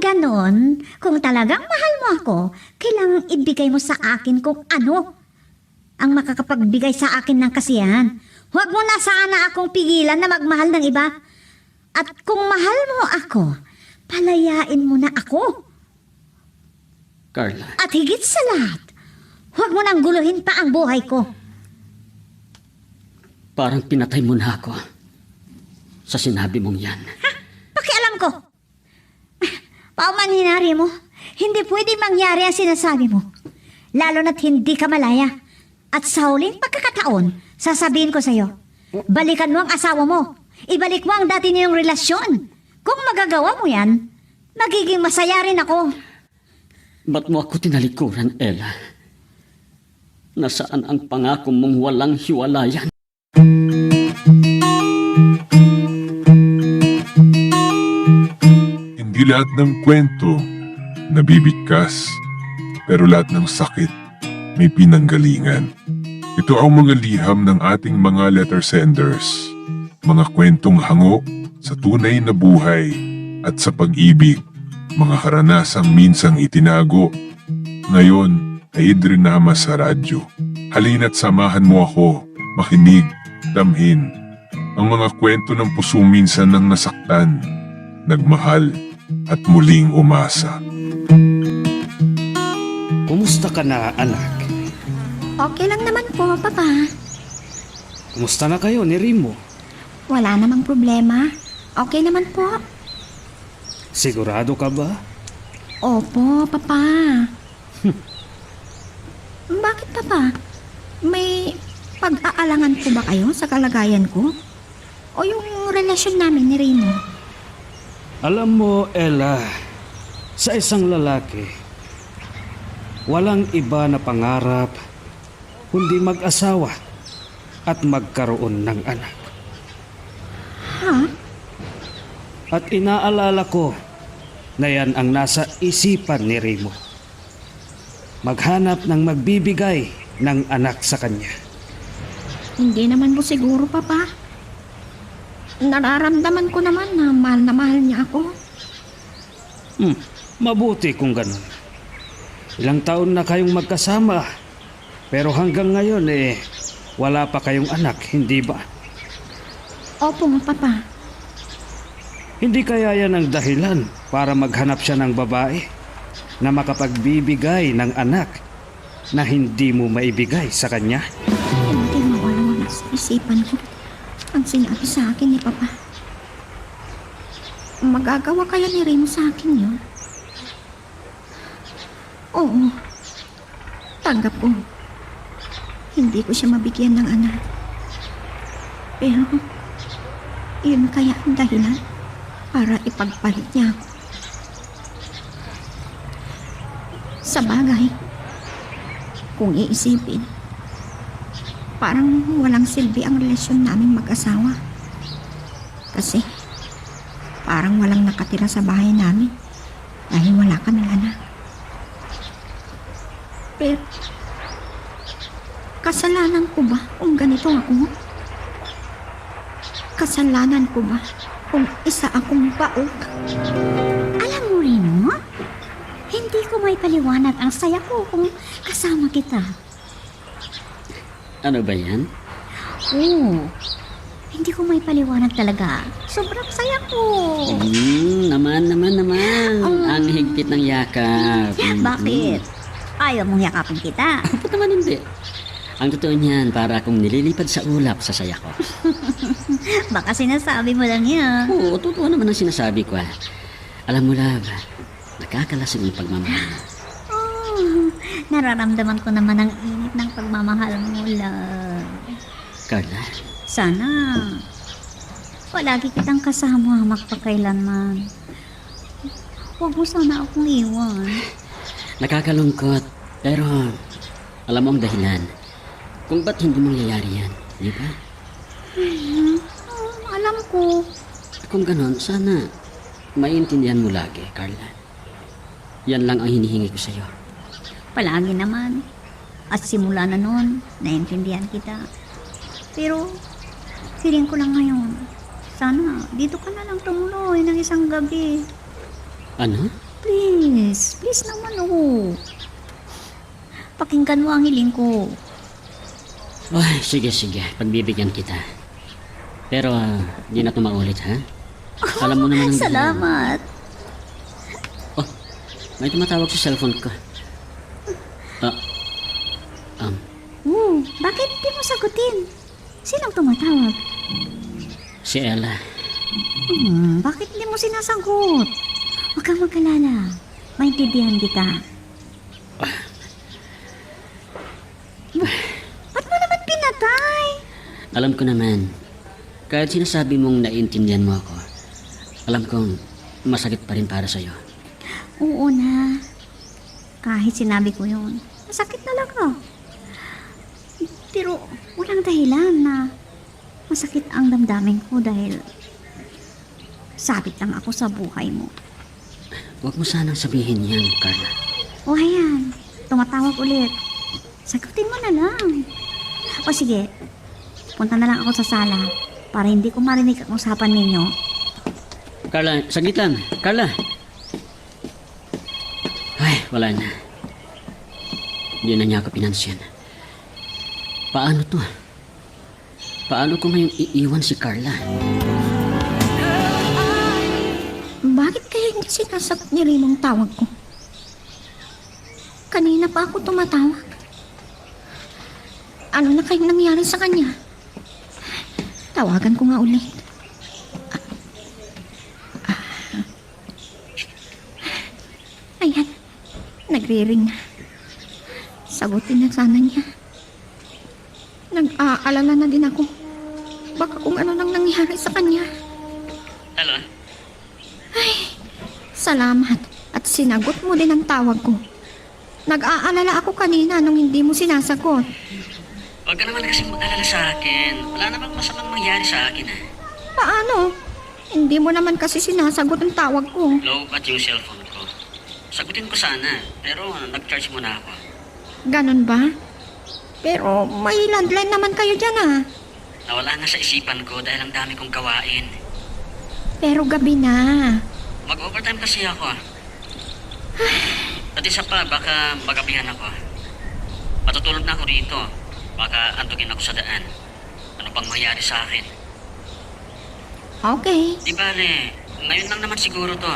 ganon, kung talagang mahal mo ako, kailangang ibigay mo sa akin kung ano ang makakapagbigay sa akin ng kasiyahan. Huwag mo na sana akong pigilan na magmahal ng iba. At kung mahal mo ako, palayain mo na ako. Carla, At higit sa lahat, huwag mo nang guluhin pa ang buhay ko. parang pinatay mo na ako sa sinabi mong yan. Ha? Pakialam ko. Paumaninari mo, hindi pwede mangyari ang sinasabi mo. Lalo na't hindi ka malaya. At sa huling pagkakataon, sasabihin ko sa'yo, balikan mo ang asawa mo. Ibalik mo ang dati niyong relasyon. Kung magagawa mo yan, magiging masaya rin ako. Ba't mo ako tinalikuran, Ella? Nasaan ang pangako mong walang hiwalayan? Hindi lahat ng kwento nabibigkas, pero lahat ng sakit may pinanggalingan. Ito ang mga liham ng ating mga letter senders, mga kwentong hango sa tunay na buhay at sa pag-ibig, mga karanasang minsang itinago, ngayon ay idrinama sa radyo. Halina't samahan mo ako, makinig, damhin, ang mga kwento ng puso minsan nang nasaktan, nagmahal, at muling umasa. Kumusta ka na, anak? Okay lang naman po, Papa. Kumusta na kayo ni Rimo? Wala namang problema. Okay naman po. Sigurado ka ba? Opo, Papa. Bakit, Papa? May pag-aalangan po ba kayo sa kalagayan ko? O yung relasyon namin ni Rino? Alam mo, Ella, sa isang lalaki, walang iba na pangarap kundi mag-asawa at magkaroon ng anak. Ha? At inaalala ko na yan ang nasa isipan ni Rimo. Maghanap ng magbibigay ng anak sa kanya. Hindi naman po siguro, Papa. Nararamdaman ko naman na mahal niya ako. Mabuti kung ganun. Ilang taon na kayong magkasama, pero hanggang ngayon wala pa kayong anak, hindi ba? Opo, Papa. Hindi kaya yan ang dahilan para maghanap siya ng babae na makapagbibigay ng anak na hindi mo maibigay sa kanya? Hindi mawala sa isipan ko ang sinabi sa akin ni Papa. Magagawa kaya ni Remo sa akin yun? Oo. Tanggap ko. Hindi ko siya mabigyan ng anak. Pero, yun kaya ang dahilan para ipagpalit niya ako. Sa bagay, kung iisipin, parang walang silbi ang relasyon naming mag-asawa. Kasi, parang walang nakatira sa bahay namin dahil wala kaming anak. Pero, kasalanan ko ba kung ganito ako? Kasalanan ko ba kung isa akong baog? Alam mo rin mo, hindi ko may paliwanag ang saya ko kung kasama kita. Ano ba yan? Oo, hindi ko may paliwanag talaga. Sobrang saya ko. Naman. Ang higpit ng yakap. Bakit? Ayaw mong yakapin kita. Ba't naman hindi? Ang totoo niyan, para akong nililipad sa ulap sa saya ko. Baka sinasabi mo lang yan. Oo, totoo naman ang sinasabi ko. Alam mo, love, nakakalasig ang pagmamahal. Oh, nararamdaman ko naman ang init ng pagmamahal mo, love. Carla, Sana palagi kitang kasama magpakailanman. Huwag mo sana akong iwan. nakakalungkot. Pero, alam mo ang dahilan kung ba't hindi mangyayari yan, di ba? Alam ko. Kung ganon, sana maintindihan mo lagi, Carla. Yan lang ang hinihingi ko sa'yo. Palagi naman. At simula na noon, naintindihan kita. Pero, feeling ko lang ngayon, sana dito ka na lang tumuloy ng isang gabi. Ano? Please. Please naman, oh. Pakinggan mo ang hiling ko. Ay, sige. Pagbibigyan kita. Pero, di na ito maulit, ha? Alam mo naman ang dahilan. Salamat. Oh, may tumatawag sa cellphone ko. Bakit di mo sagutin? Sinong tumatawag? Si Ella. Bakit di mo sinasagot? Huwag kang magkalala. Maintindihan kita. Ba't mo naman pinatay? Alam ko naman, kahit sinasabi mong naiintindihan mo ako, alam kong masakit pa rin para sa'yo. Oo na. Kahit sinabi ko yun, masakit talaga. Pero walang dahilan na masakit ang damdamin ko dahil sabit lang ako sa buhay mo. Huwag mo sanang sabihin yan, Carla. O ayan, tumatawag ulit. Sagutin mo na lang. O sige, punta na lang ako sa sala para hindi ko marinig ang usapan ninyo. Carla, saglit lang. Carla! Ay, wala na. Hindi na niya ako pinansyan. Paano to? Paano ko ngayong iiwan si Carla? Bakit kaya hindi sinasagot ni Raymond tawag ko? Kanina pa ako tumatawag. Ano na kayong nangyari sa kanya? Tawagan ko nga ulit. Ayan, nagre-ring na. Sagutin na sana niya. Nag-aalala na din ako. Baka kung ano nang nangyari sa kanya. Hello? Salamat. At sinagot mo din ang tawag ko. Nag-aalala ako kanina nung hindi mo sinasagot. Huwag ka naman kasing mag-alala sa akin. Wala namang masamang mangyari sa akin, ha? Paano? Hindi mo naman kasi sinasagot ang tawag ko. Low bat yung cellphone ko. Sagutin ko sana, pero nag-charge muna ako. Ganon ba? Pero may landline naman kayo dyan ah. Nawala nga sa isipan ko dahil ang dami kong gawain. Pero gabi na. Mag-overtime kasi ako. At isa pa, baka magabihan ako. Matutulog na ako rito. Baka antugin ako sa daan. Ano pang mangyari sa akin? Okay. Di bale, ngayon lang naman siguro to.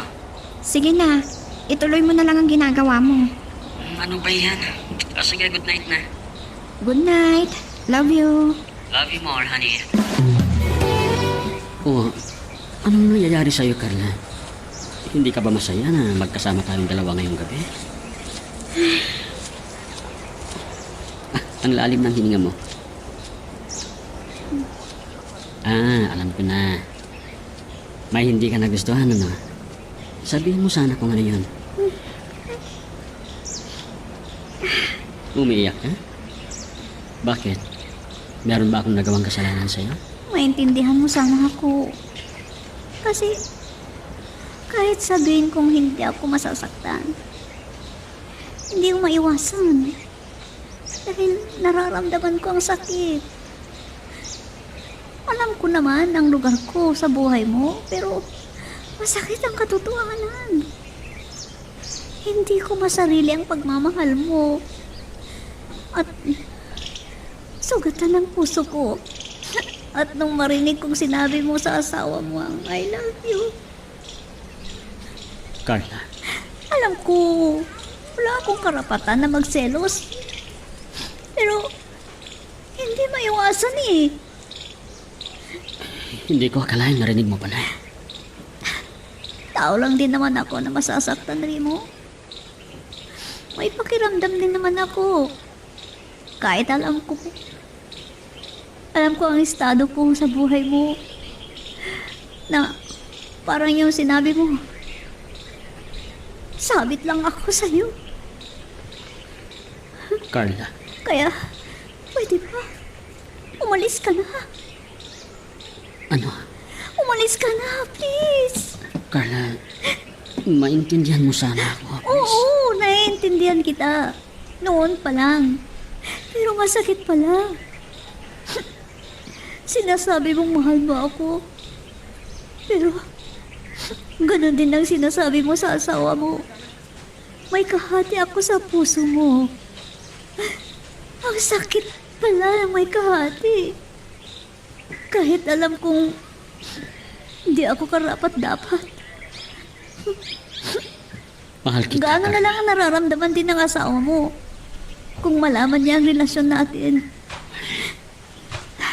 Sige na. Ituloy mo na lang ang ginagawa mo. Ano ba yan? Sige, good night na. Good night. Love you. Love you more, honey. Oh, anong nangyayari sa'yo, Carla? Hindi ka ba masaya na magkasama tayong dalawa ngayong gabi? Ang lalim ng hininga mo. Alam ko na. May hindi ka nagustuhan, ano? Sabihin mo sana kung ano yun. Umiiyak ka? Bakit? Meron ba akong nagawang kasalanan sa'yo? Maintindihan mo sana ako. Kasi kahit sabihin kong hindi ako masasaktan, hindi ko maiwasan. Dahil nararamdaman ko ang sakit. Alam ko naman ang lugar ko sa buhay mo, pero masakit ang katotohanan. Hindi ko masarili ang pagmamahal mo. At sugatan ng puso ko. At nung marinig kong sinabi mo sa asawa mo ang I love you, Carla, alam ko, wala akong karapatan na magselos. Pero, hindi maiwasan eh. hindi ko akalain narinig mo pala. Tao lang din naman ako na masasaktan rin mo. May pakiramdam din naman ako. Kahit alam ko ang estado ko sa buhay mo. Na parang yung sinabi mo, sabit lang ako sa'yo. Carla, Kaya, pwede ba? Umalis ka na. ano? Umalis ka na, please. Carla, maintindihan mo sana ako, please. Oo, naiintindihan kita. Noon pa lang. Pero masakit pala. Sinasabi mong mahal mo ako. Pero, ganun din ang sinasabi mo sa asawa mo. may kahati ako sa puso mo. Ang sakit pala ng may kahati. Kahit alam kong hindi ako karapat-dapat. Mahal kita, Gaano na Carla. lang ang nararamdaman din ng asawa mo kung malaman niya ang relasyon natin.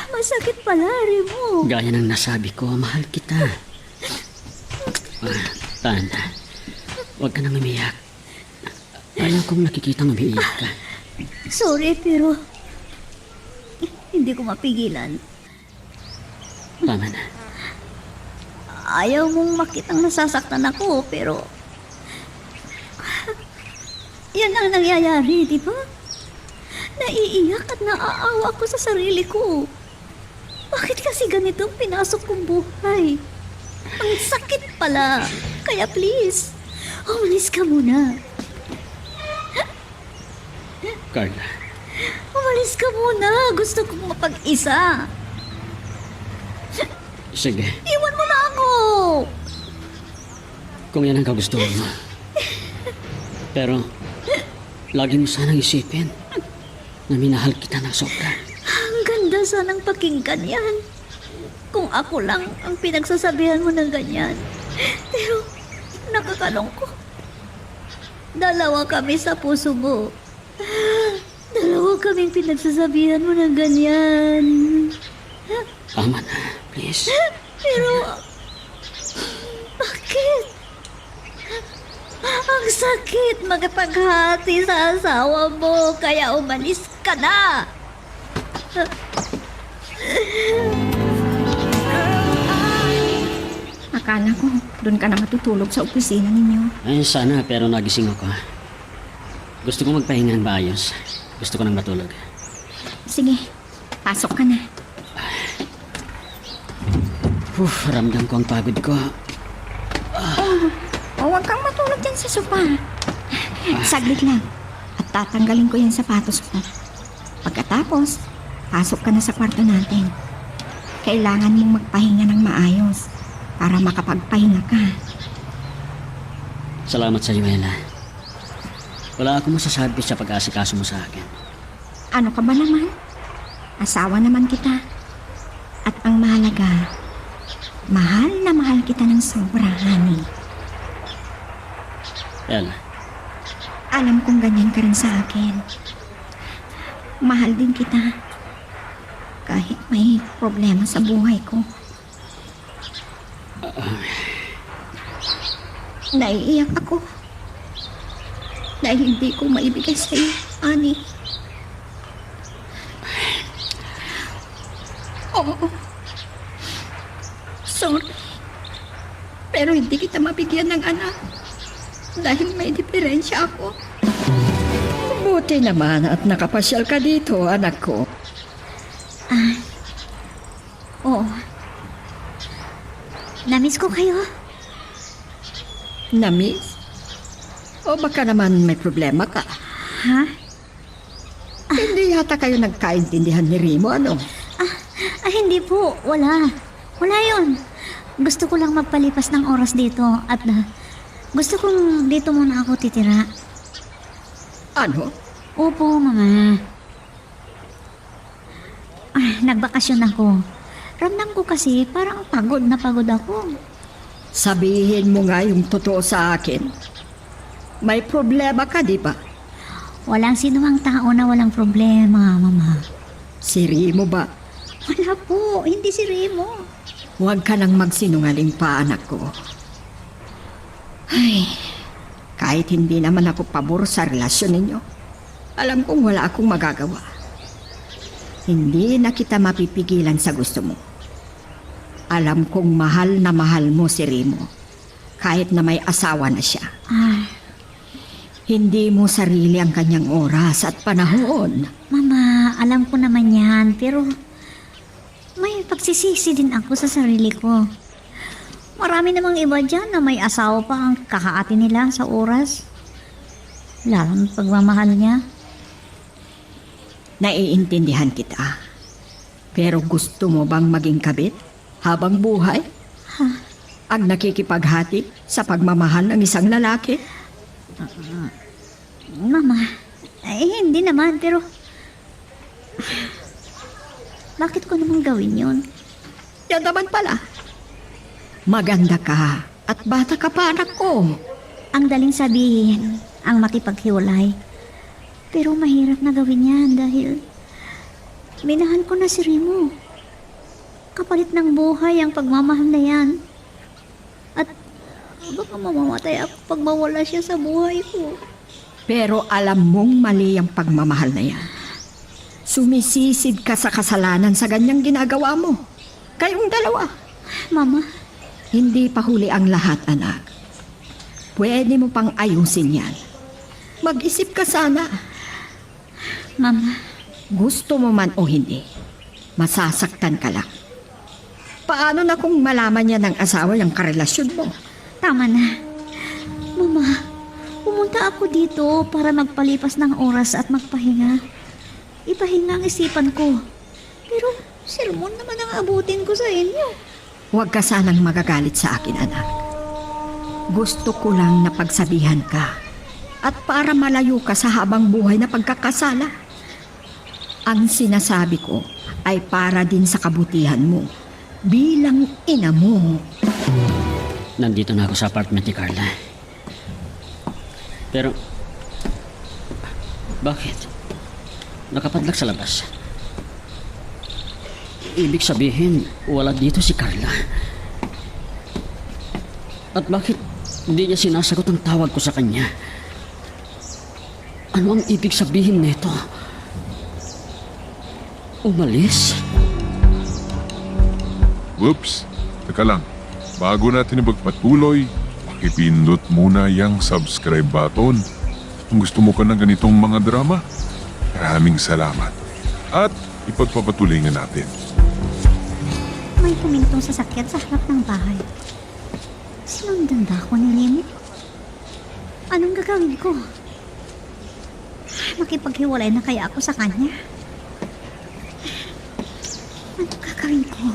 Masakit pala, Remo. Gaya ng nasabi ko, mahal kita. Tan, huwag ka nang umiyak. Alam kong nakikitang umiiyak ka. Sorry, pero hindi ko mapigilan. Tama na. Ayaw mong makitang nasasaktan ako, pero yan ang nangyayari, di ba? Naiiyak at naaawa ko sa sarili ko. Bakit kasi ganito ang pinasok kong buhay? Ang sakit pala. Kaya please, umalis ka muna. Carla, Umalis ka muna. Gusto kong mapag-isa. sige. Iwan mo na ako. Kung yan ang kagustuhan mo. Pero, lagi mo sanang isipin na minahal kita ng sobra. Ang ganda sanang pakinggan yan. Kung ako lang ang pinagsasabihan mo ng ganyan. Pero, nakakalungkot. Dalawa kami sa puso mo. Dalawa kaming pinagsasabihan mo ng ganyan. Tama na, please. Pero, bakit? Ang sakit magpaghati sa asawa mo, kaya umalis ka na. Akala ko, doon ka na matutulog sa opisina ninyo. Ay, sana, pero nagising ako. Gusto ko magpahinga ng maayos. Gusto ko nang matulog. Sige, pasok ka na. Ramdam ko ang pagod ko. O huwag kang matulog dyan sa sopa. Saglit lang. At tatanggalin ko yung sapatos ko. Pagkatapos, pasok ka na sa kwarto natin. Kailangan mong magpahinga ng maayos para makapagpahinga ka. Salamat sa iyo, Ella. Wala akong masasabi sa pag-asikaso mo sa akin. Ano ka ba naman? Asawa naman kita. At ang mahalaga, mahal na mahal kita ng sobra, honey. Ella, Alam kong ganyan ka rin sa akin. Mahal din kita. Kahit may problema sa buhay ko. Naiiyak ako. Dahil hindi ko maibigay sa iyo, Ani. Oo. Sorry. Pero hindi kita mabigyan ng anak. Dahil may diferensya ako. Buti naman at nakapasyal ka dito, anak ko. Oo. Namiss ko kayo. Namiss? O baka naman may problema ka? Ha? Hindi yata kayo nagkaintindihan ni Remo, ano? Hindi po. Wala. Wala yun. Gusto ko lang magpalipas ng oras dito at gusto kong dito muna ako titira. Ano? Opo, Mama. Nagbakasyon ako. Ramdam ko kasi parang pagod na pagod ako. Sabihin mo nga yung totoo sa akin. May problema ka, di ba? Walang sinumang tao na walang problema, Mama. Si Remo ba? Wala po. Hindi si Remo. Huwag ka nang magsinungaling pa, anak ko. Ay, kahit hindi naman ako pabor sa relasyon ninyo, alam kong wala akong magagawa. Hindi na kita mapipigilan sa gusto mo. Alam kong mahal na mahal mo si Remo, kahit na may asawa na siya. Hindi mo sarili ang kanyang oras at panahon. Mama, alam ko naman yan. Pero may pagsisisi din ako sa sarili ko. Marami namang iba dyan na may asawa pa ang kakaati nila sa oras. Lalo ng pagmamahal niya. Naiintindihan kita. Pero gusto mo bang maging kabit habang buhay? Ang nakikipaghati sa pagmamahal ng isang lalaki? Mama, hindi naman, pero... Bakit ko naman gawin yun? Yan naman pala. Maganda ka at bata ka pa, anak ko. Ang daling sabihin, ang makipaghiwalay. Pero mahirap na gawin yan dahil... Minahan ko na si Remo. Kapalit ng buhay ang pagmamahal na yan. At baka mamamatay ako pag mawala siya sa buhay ko. Pero alam mong mali ang pagmamahal na yan. Sumisisid ka sa kasalanan sa ganyang ginagawa mo. Kayong dalawa. Mama, Hindi pa huli ang lahat, anak. Pwede mo pang ayusin yan. Mag-isip ka sana. Mama, Gusto mo man o hindi, masasaktan ka lang. Paano na kung malaman niya ng asawa yung karelasyon mo? tama na. Mama, pumunta ako dito para magpalipas ng oras at magpahinga. Ipahinga ang isipan ko. Pero sermon naman ang abutin ko sa inyo. Huwag ka sanang magagalit sa akin, anak. Gusto ko lang na pagsabihan ka at para malayo ka sa habang buhay na pagkakasala. Ang sinasabi ko ay para din sa kabutihan mo bilang ina mo. Nandito na ako sa apartment ni Carla. Pero, bakit? Nakapadlak sa labas. Ibig sabihin, wala dito si Carla. At bakit hindi niya sinasagot ang tawag ko sa kanya? Ano ang ibig sabihin nito? Umalis? Whoops! Teka lang. Bago natin magpatuloy, pakipindot muna yung subscribe button. Kung gusto mo ka ng ganitong mga drama, maraming salamat. At ipagpapatuloy nga natin. May pumintong sasakyan sa harap ng bahay. Sinundan ba ako ni Remo? Anong gagawin ko? Makipaghiwalay na kaya ako sa kanya? Anong gagawin ko?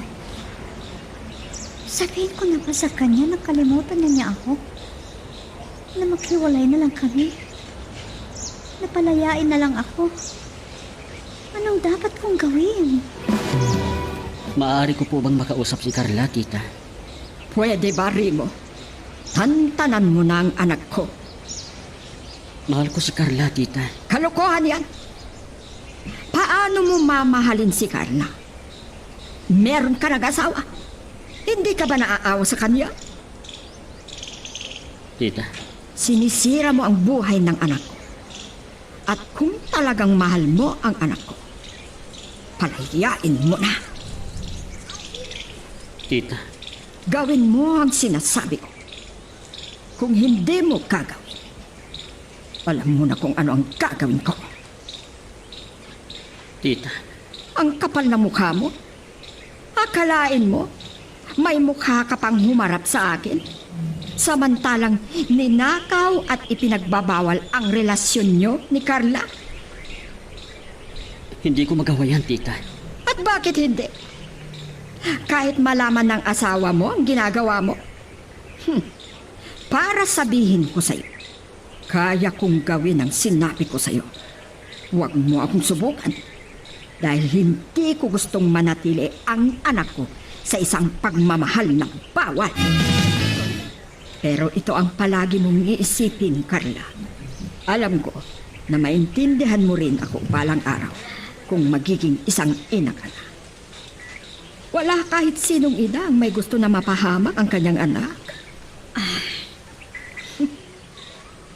Sabihin ko na ba sa kanya na kalimutan na niya ako? Na maghiwalay na lang kami? Napalayain na lang ako? Anong dapat kong gawin? Maaari ko po bang makausap si Carla, tita? Pwede ba, Remo? Tantanan mo na ang anak ko. Mahal ko si Carla, tita. Kalokohan yan. Paano mo mamahalin si Carla? Meron ka nag-asawa. Hindi ka ba naaawa sa kanya? Tita, Sinisira mo ang buhay ng anak ko. At kung talagang mahal mo ang anak ko, palayain mo na. tita, Gawin mo ang sinasabi ko. Kung hindi mo gagawin, alam mo na kung ano ang gagawin ko. tita. Ang kapal na mukha mo. Akalain mo, may mukha ka pang humarap sa akin. Samantalang ninakaw at ipinagbabawal ang relasyon nyo ni Carla. Hindi ko magawa yan, tita. At bakit hindi? Kahit malaman ng asawa mo ang ginagawa mo. Para sabihin ko sa'yo, kaya kong gawin ang sinabi ko sa'yo. Huwag mo akong subukan. Dahil hindi ko gustong manatili ang anak ko sa isang pagmamahal ng bawal. Pero ito ang palagi mong iisipin, Carla. Alam ko na maintindihan mo rin ako balang araw kung magiging isang ina ka na. Wala kahit sinong ina ang may gusto na mapahamak ang kanyang anak.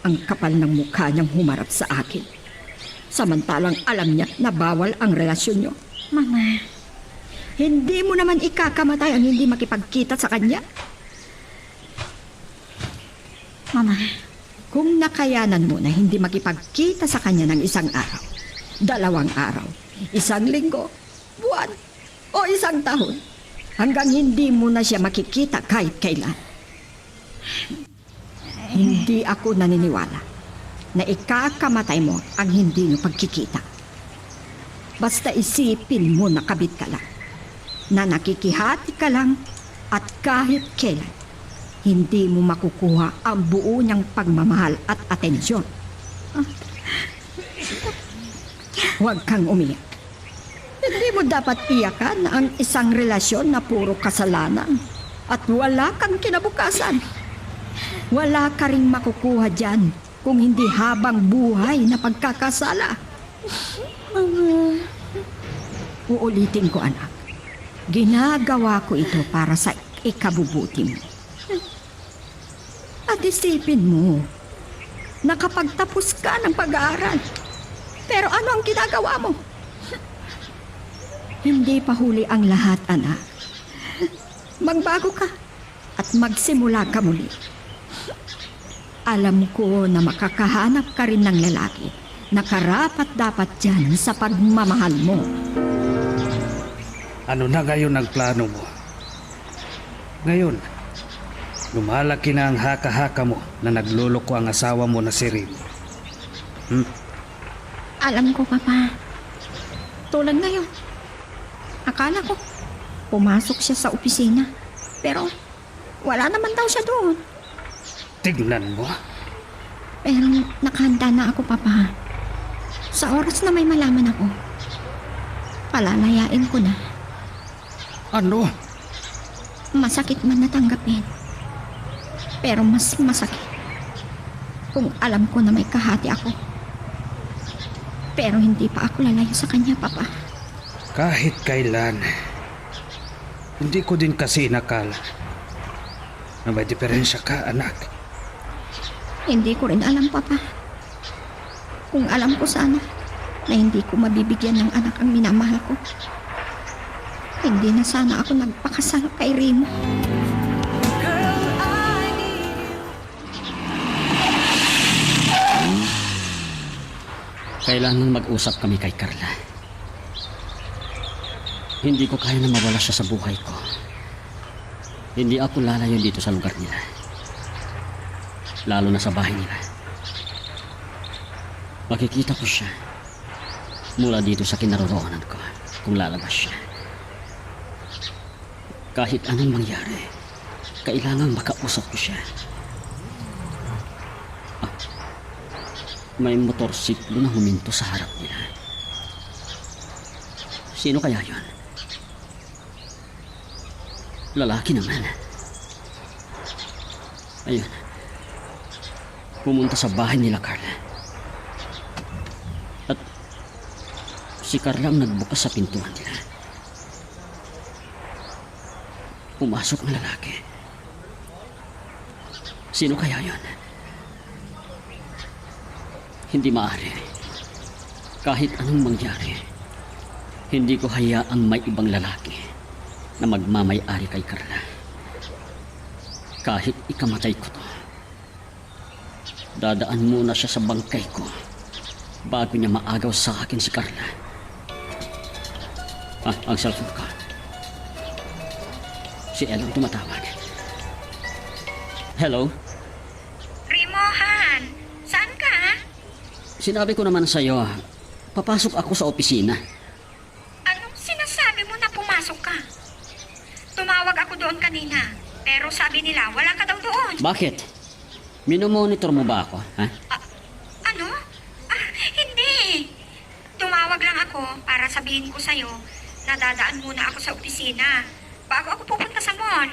Ang kapal ng mukha niyang humarap sa akin. Samantalang alam niya na bawal ang relasyon niyo. Mama, Hindi mo naman ikakamatay ang hindi makipagkita sa kanya. Mama, Kung nakayanan mo na hindi makipagkita sa kanya ng isang araw, 2 araw, 1 linggo, buwan, o 1 taon, hanggang hindi mo na siya makikita kahit kailan. Hindi ako naniniwala na ikakamatay mo ang hindi niyo pagkikita. Basta isipin mo na kabit ka lang, na nakikihati ka lang at kahit kailan, hindi mo makukuha ang buo niyang pagmamahal at atensyon. Huwag kang umiyak. Hindi mo dapat iyakan ang isang relasyon na puro kasalanan at wala kang kinabukasan. Wala ka ring makukuha dyan kung hindi habang buhay na pagkakasala. Uulitin ko, anak. Ginagawa ko ito para sa ikabubuti mo. At isipin mo, nakapagtapos ka ng pag-aaral. Pero ano ang ginagawa mo? Hindi pa huli ang lahat, anak. Magbago ka at magsimula ka muli. Alam ko na makakahanap ka rin ng lalaki na karapat dapat dyan sa pagmamahal mo. Ano na ngayon ang plano mo? Ngayon, lumalaki na ang haka-haka mo na nagluloko ang asawa mo na si Remo. Alam ko, Papa. Tulad ngayon. Akala ko, pumasok siya sa opisina. Pero, wala naman daw siya doon. Tignan mo. Pero, nakahanda na ako, Papa. Sa oras na may malaman ako, palalayain ko na. Ano? Masakit man natanggapin. Pero mas masakit kung alam ko na may kahati ako. Pero hindi pa ako lalayo sa kanya, Papa. Kahit kailan, hindi ko din kasi inakala na may diferensya ka, anak. Hindi ko rin alam, Papa. Kung alam ko sana na hindi ko mabibigyan ng anak ang minamahal ko, hindi na sana ako nagpakasal kay Remo. Kailangan mag-usap kami kay Carla. Hindi ko kaya na mawala siya sa buhay ko. Hindi ako lalayo dito sa lugar nila. Lalo na sa bahay nila. Makikita ko siya mula dito sa kinaroroonan ko kung lalabas siya. Kahit anong mangyari, kailangan makausap ko siya. May motorsiklo na huminto sa harap nila. Sino kaya yon? Lalaki naman. Ayun. Pumunta sa bahay nila Carla. At si Carla ang nagbukas sa pintuan nila. Pumasok ang lalaki. Sino kaya yon? Hindi maaari. Kahit anong mangyari, hindi ko hayaang may ibang lalaki na magmamay-ari kay Carla. Kahit ikamatay ko to, dadaan muna siya sa bangkay ko bago niya maagaw sa akin si Carla. Ang cellphone ko. Si Ella ang tumatawag. Hello? Rimohan, saan ka? Sinabi ko naman sa'yo, papasok ako sa opisina. Anong sinasabi mo na pumasok ka? Tumawag ako doon kanina, pero sabi nila wala ka daw doon. Bakit? Minomonitor mo ba ako, ha? Ano? Hindi. Tumawag lang ako para sabihin ko sa'yo na dadaan muna ako sa opisina bago ako pupunta sa mall.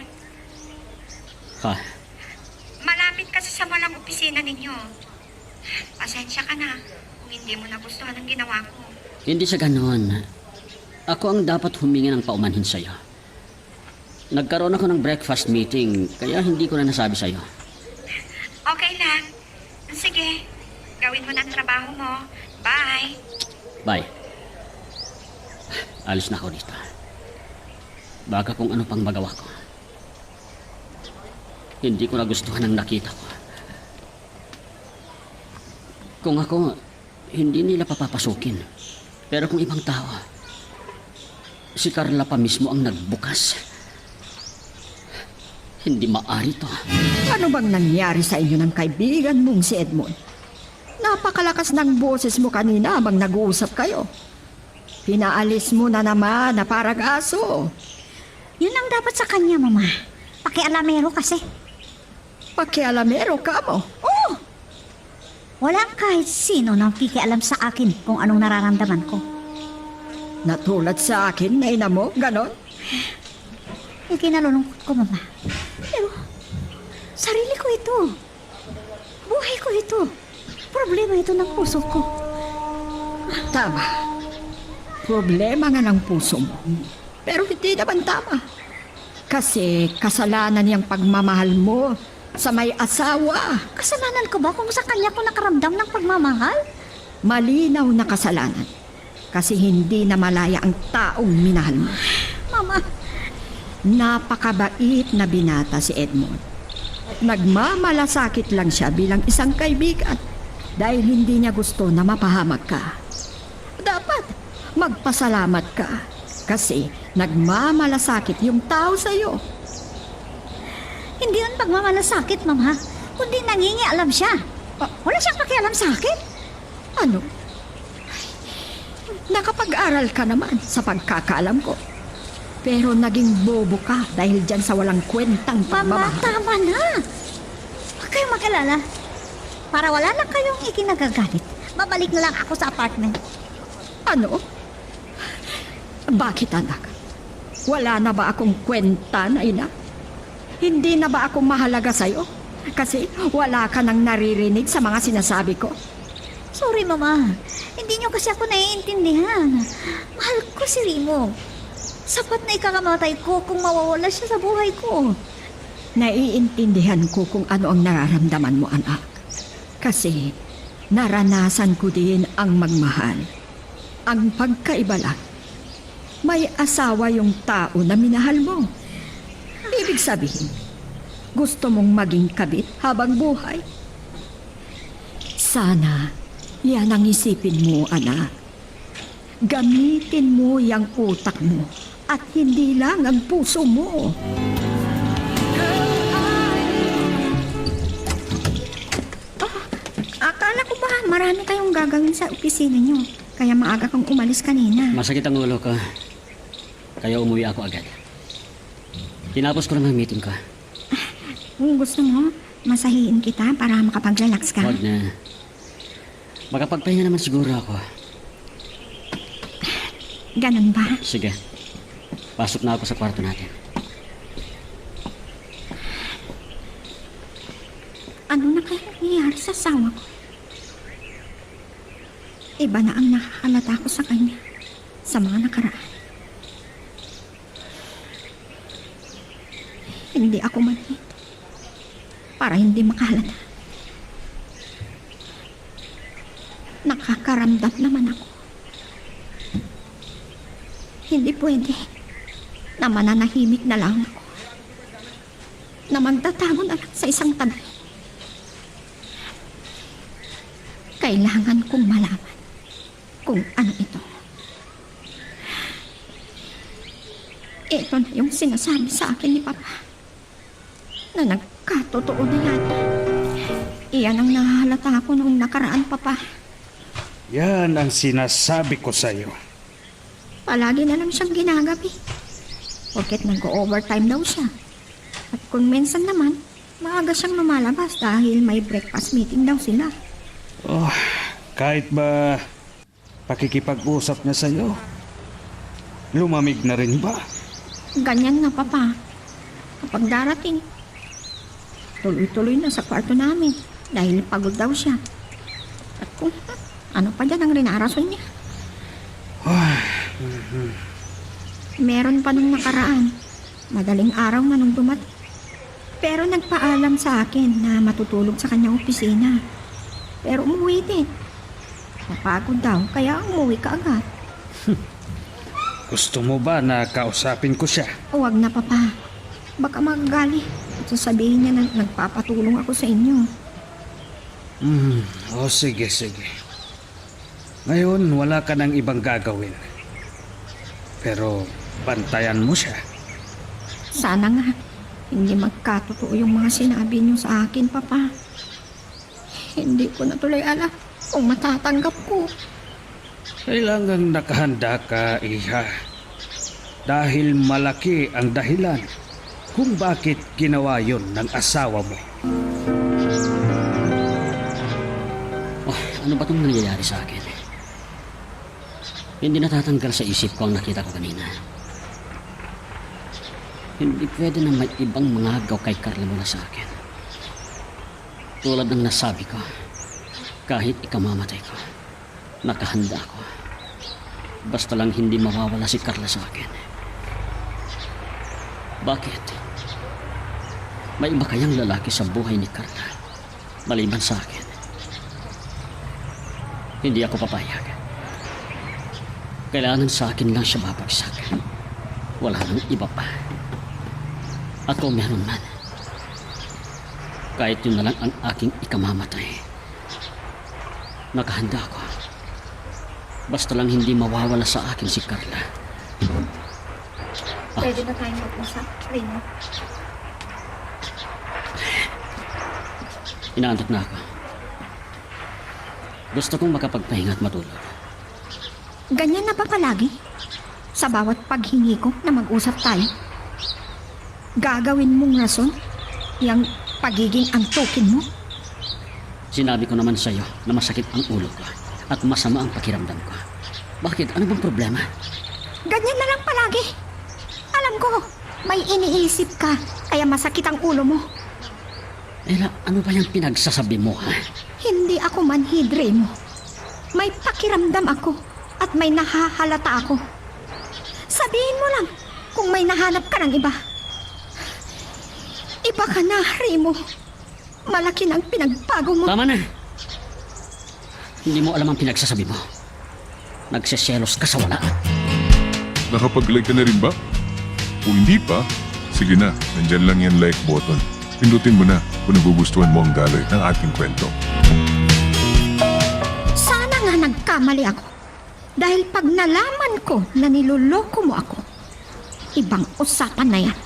Ha? Malapit kasi sa mall ang opisina ninyo. Pasensya ka na kung hindi mo nagustuhan ang ginawa ko. Hindi siya ganon. Ako ang dapat humingi ng paumanhin sa'yo. Nagkaroon ako ng breakfast meeting, kaya hindi ko na nasabi sa'yo. Okay lang. Sige, gawin mo na ang trabaho mo. Bye. Bye. Alis na ako dito. Baka kung ano pang magawa ko. Hindi ko nagustuhan ang nakita ko. Kung ako, hindi nila papapasukin. Pero kung ibang tao, si Carla pa mismo ang nagbukas. Hindi maaari to. Ano bang nangyari sa inyo ng kaibigan mong si Edmond? Napakalakas ng boses mo kanina habang nag-uusap kayo. Pinaalis mo na naman na parang aso. Yun ang dapat sa kanya, Mama. Pakialamero kasi. Pakialamero ka mo. Walang kahit sino nang kikialam sa akin kung anong nararamdaman ko. Natulad sa akin na ina mo, ganon? Ikinalulungkot ko, Mama. Pero, sarili ko ito. Buhay ko ito. Problema ito ng puso ko. Tama. Problema nga ng puso mo. Pero hindi naman tama. Kasi kasalanan niyang pagmamahal mo sa may asawa. Kasalanan ko ba kung sa kanya ko nakaramdam ng pagmamahal? Malinaw na kasalanan. Kasi hindi na malaya ang taong minahal mo. Mama, Napakabait na binata si Edmond. Nagmamalasakit lang siya bilang isang kaibigan dahil hindi niya gusto na mapahamak ka. Dapat magpasalamat ka kasi nagmamalasakit yung tao sa'yo. hindi yun pagmamalasakit, Mama. Kundi nangingialam siya. Wala siyang pakialam sa akin. Ano? Nakapag-aral ka naman sa pagkakaalam ko. Pero naging bobo ka dahil dyan sa walang kwentang Mama, pagmamahal. tama na. Huwag kayong mag-alala. Para wala na kayong ikinagagalit, babalik na lang ako sa apartment. Ano? Bakit anak? Wala na ba akong kwenta na ina? Hindi na ba ako mahalaga sa'yo? Kasi wala ka nang naririnig sa mga sinasabi ko. Sorry, Mama. Hindi niyo kasi ako naiintindihan. Mahal ko si Rimo. Sapat na ikakamatay ko kung mawawala siya sa buhay ko. Naiintindihan ko kung ano ang nararamdaman mo, anak. Kasi naranasan ko din ang magmahal. Ang pagkaiba lang, may asawa yung tao na minahal mo. Ibig sabihin, gusto mong maging kabit habang buhay. Sana, yan ang isipin mo, anak. Gamitin mo yung utak mo at hindi lang ang puso mo. Akala ko ba marami kayong gagawin sa opisina niyo? Kaya maaga kang umalis kanina. Masakit ang ulo ko. Kaya umuwi ako agad. Tinapos ko lang ang meeting ko. Kung gusto mo, masahiin kita para makapag-relax ka. Huwag na. Makapagpahinga naman siguro ako. Ganun ba? Sige. Pasok na ako sa kwarto natin. Ano na kaya nangyayari sa asawa ko? Iba na ang nakakalata ko sa kanya sa mga nakaraan. Hindi ako manhid para hindi makahalata. Nakakaramdam naman ako. Hindi pwede na mananahimik na lang ako. Na magtatago na lang sa isang tabi. Kailangan kong malaman kung ano ito. Ito na yung sinasabi sa akin ni Papa. Na nagkatotoo na yata. Iyan ang nahahalata ko noong nakaraan, Papa. Yan ang sinasabi ko sa'yo. Palagi na lang siyang ginagabi. Porket nag-overtime daw siya. At kung minsan naman, maaga siyang lumalabas dahil may breakfast meeting daw sila. Oh, kahit ba pakikipag-usap niya sa'yo, lumamig na rin ba? Ganyan na, Papa. Kapag darating, tuloy-tuloy na sa kwarto namin dahil pagod daw siya. At kung ano pa dyan ang rinarason niya. Meron pa nung nakaraan. Madaling araw na nung dumating. Pero nagpaalam sa akin na matutulog sa kanyang opisina. Pero umuwi din. Napagod daw, kaya umuwi ka agad. Gusto mo ba na kausapin ko siya? Huwag na, Papa. Baka magagali. At sasabihin niya na nagpapatulong ako sa inyo. Sige. Ngayon, wala ka ng ibang gagawin. Pero, bantayan mo siya. Sana nga, hindi magkatotoo yung mga sinabi niyo sa akin, Papa. Hindi ko na tuloy alam kung matatanggap ko. Kailangang nakahanda ka, Iha. Dahil malaki ang dahilan kung bakit ginawa yon ng asawa mo. ano ba itong nangyayari sa akin? Hindi natatanggal sa isip ko ang nakita ko kanina. Hindi pwede na may ibang mangagaw kay Carla mula sa akin. Tulad ng nasabi ko, kahit ikamamatay ko, nakahanda ako. Basta lang hindi mawawala si Carla sa akin. Bakit? May iba kayang lalaki sa buhay ni Carla, maliban sa akin? Hindi ako papayag. Kailangan sa akin lang siya mapagsak. Wala nang iba pa. At kung meron man, kahit yun na lang ang aking ikamamatay, nakahanda ako. Basta lang hindi mawawala sa akin si Carla. Pwede na tayong mag-usap, Remo. Inaantok na ako. Gusto kong makapagpahinga at matulog. Ganyan na ba palagi? Sa bawat paghingi ko na mag-usap tayo? Gagawin mong rason? Yang pagiging antukin mo? Sinabi ko naman sa'yo na masakit ang ulo ko at masama ang pakiramdam ko. Bakit? Ano bang problema? Ganyan na lang palagi. Alam ko, may iniisip ka, kaya masakit ang ulo mo. Ella, ano ba yung pinagsasabi mo, ha? Hindi ako manhid, Remo. May pakiramdam ako at may nahahalata ako. Sabihin mo lang kung may nahanap ka ng iba. Iba ka na, Remo. Malaki na ang pinagbago mo. Tama na. Hindi mo alam ang pinagsasabi mo. Nagseselos ka sa wala. Nakapag-like ka na rin ba? Kung hindi pa, sige na, nandyan lang yan like button. Pindutin mo na kung nagugustuhan mo ang daloy ng ating kwento. Sana nga nagkamali ako. Dahil pag nalaman ko na niloloko mo ako, ibang usapan na yan.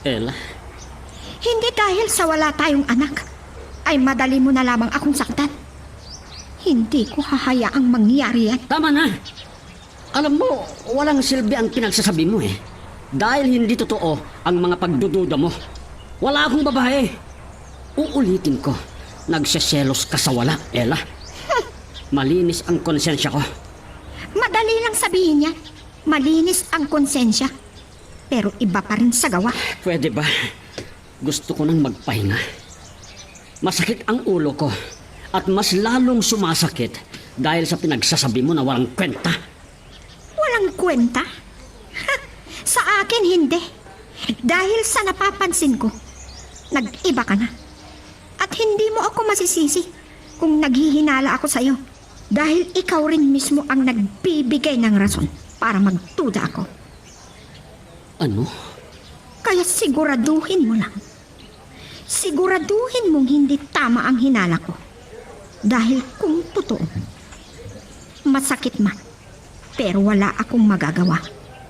Ella, Hindi dahil sa wala tayong anak, ay madali mo na lamang akong saktan. Hindi ko hahayaang mangyari yan. tama na. Alam mo, walang silbi ang pinagsasabi mo eh. Dahil hindi totoo ang mga pagdududa mo. Wala akong babae. Uulitin ko, nagseselos ka sa wala, Ella. Malinis ang konsensya ko. Madali lang sabihin yan. Malinis ang konsensya. Pero iba pa rin sa gawa. Pwede ba? Gusto ko nang magpahinga. Masakit ang ulo ko at mas lalong sumasakit dahil sa pinagsasabi mo na walang kwenta. Walang kwenta? Ha, sa akin hindi. Dahil sa napapansin ko, nag-iba ka na. At hindi mo ako masisisi kung naghihinala ako sa'yo. Dahil ikaw rin mismo ang nagbibigay ng rason para magduda ako. Ano? Kaya siguraduhin mo lang. Siguraduhin mong hindi tama ang hinala ko. Dahil kung totoo, masakit man. Pero wala akong magagawa,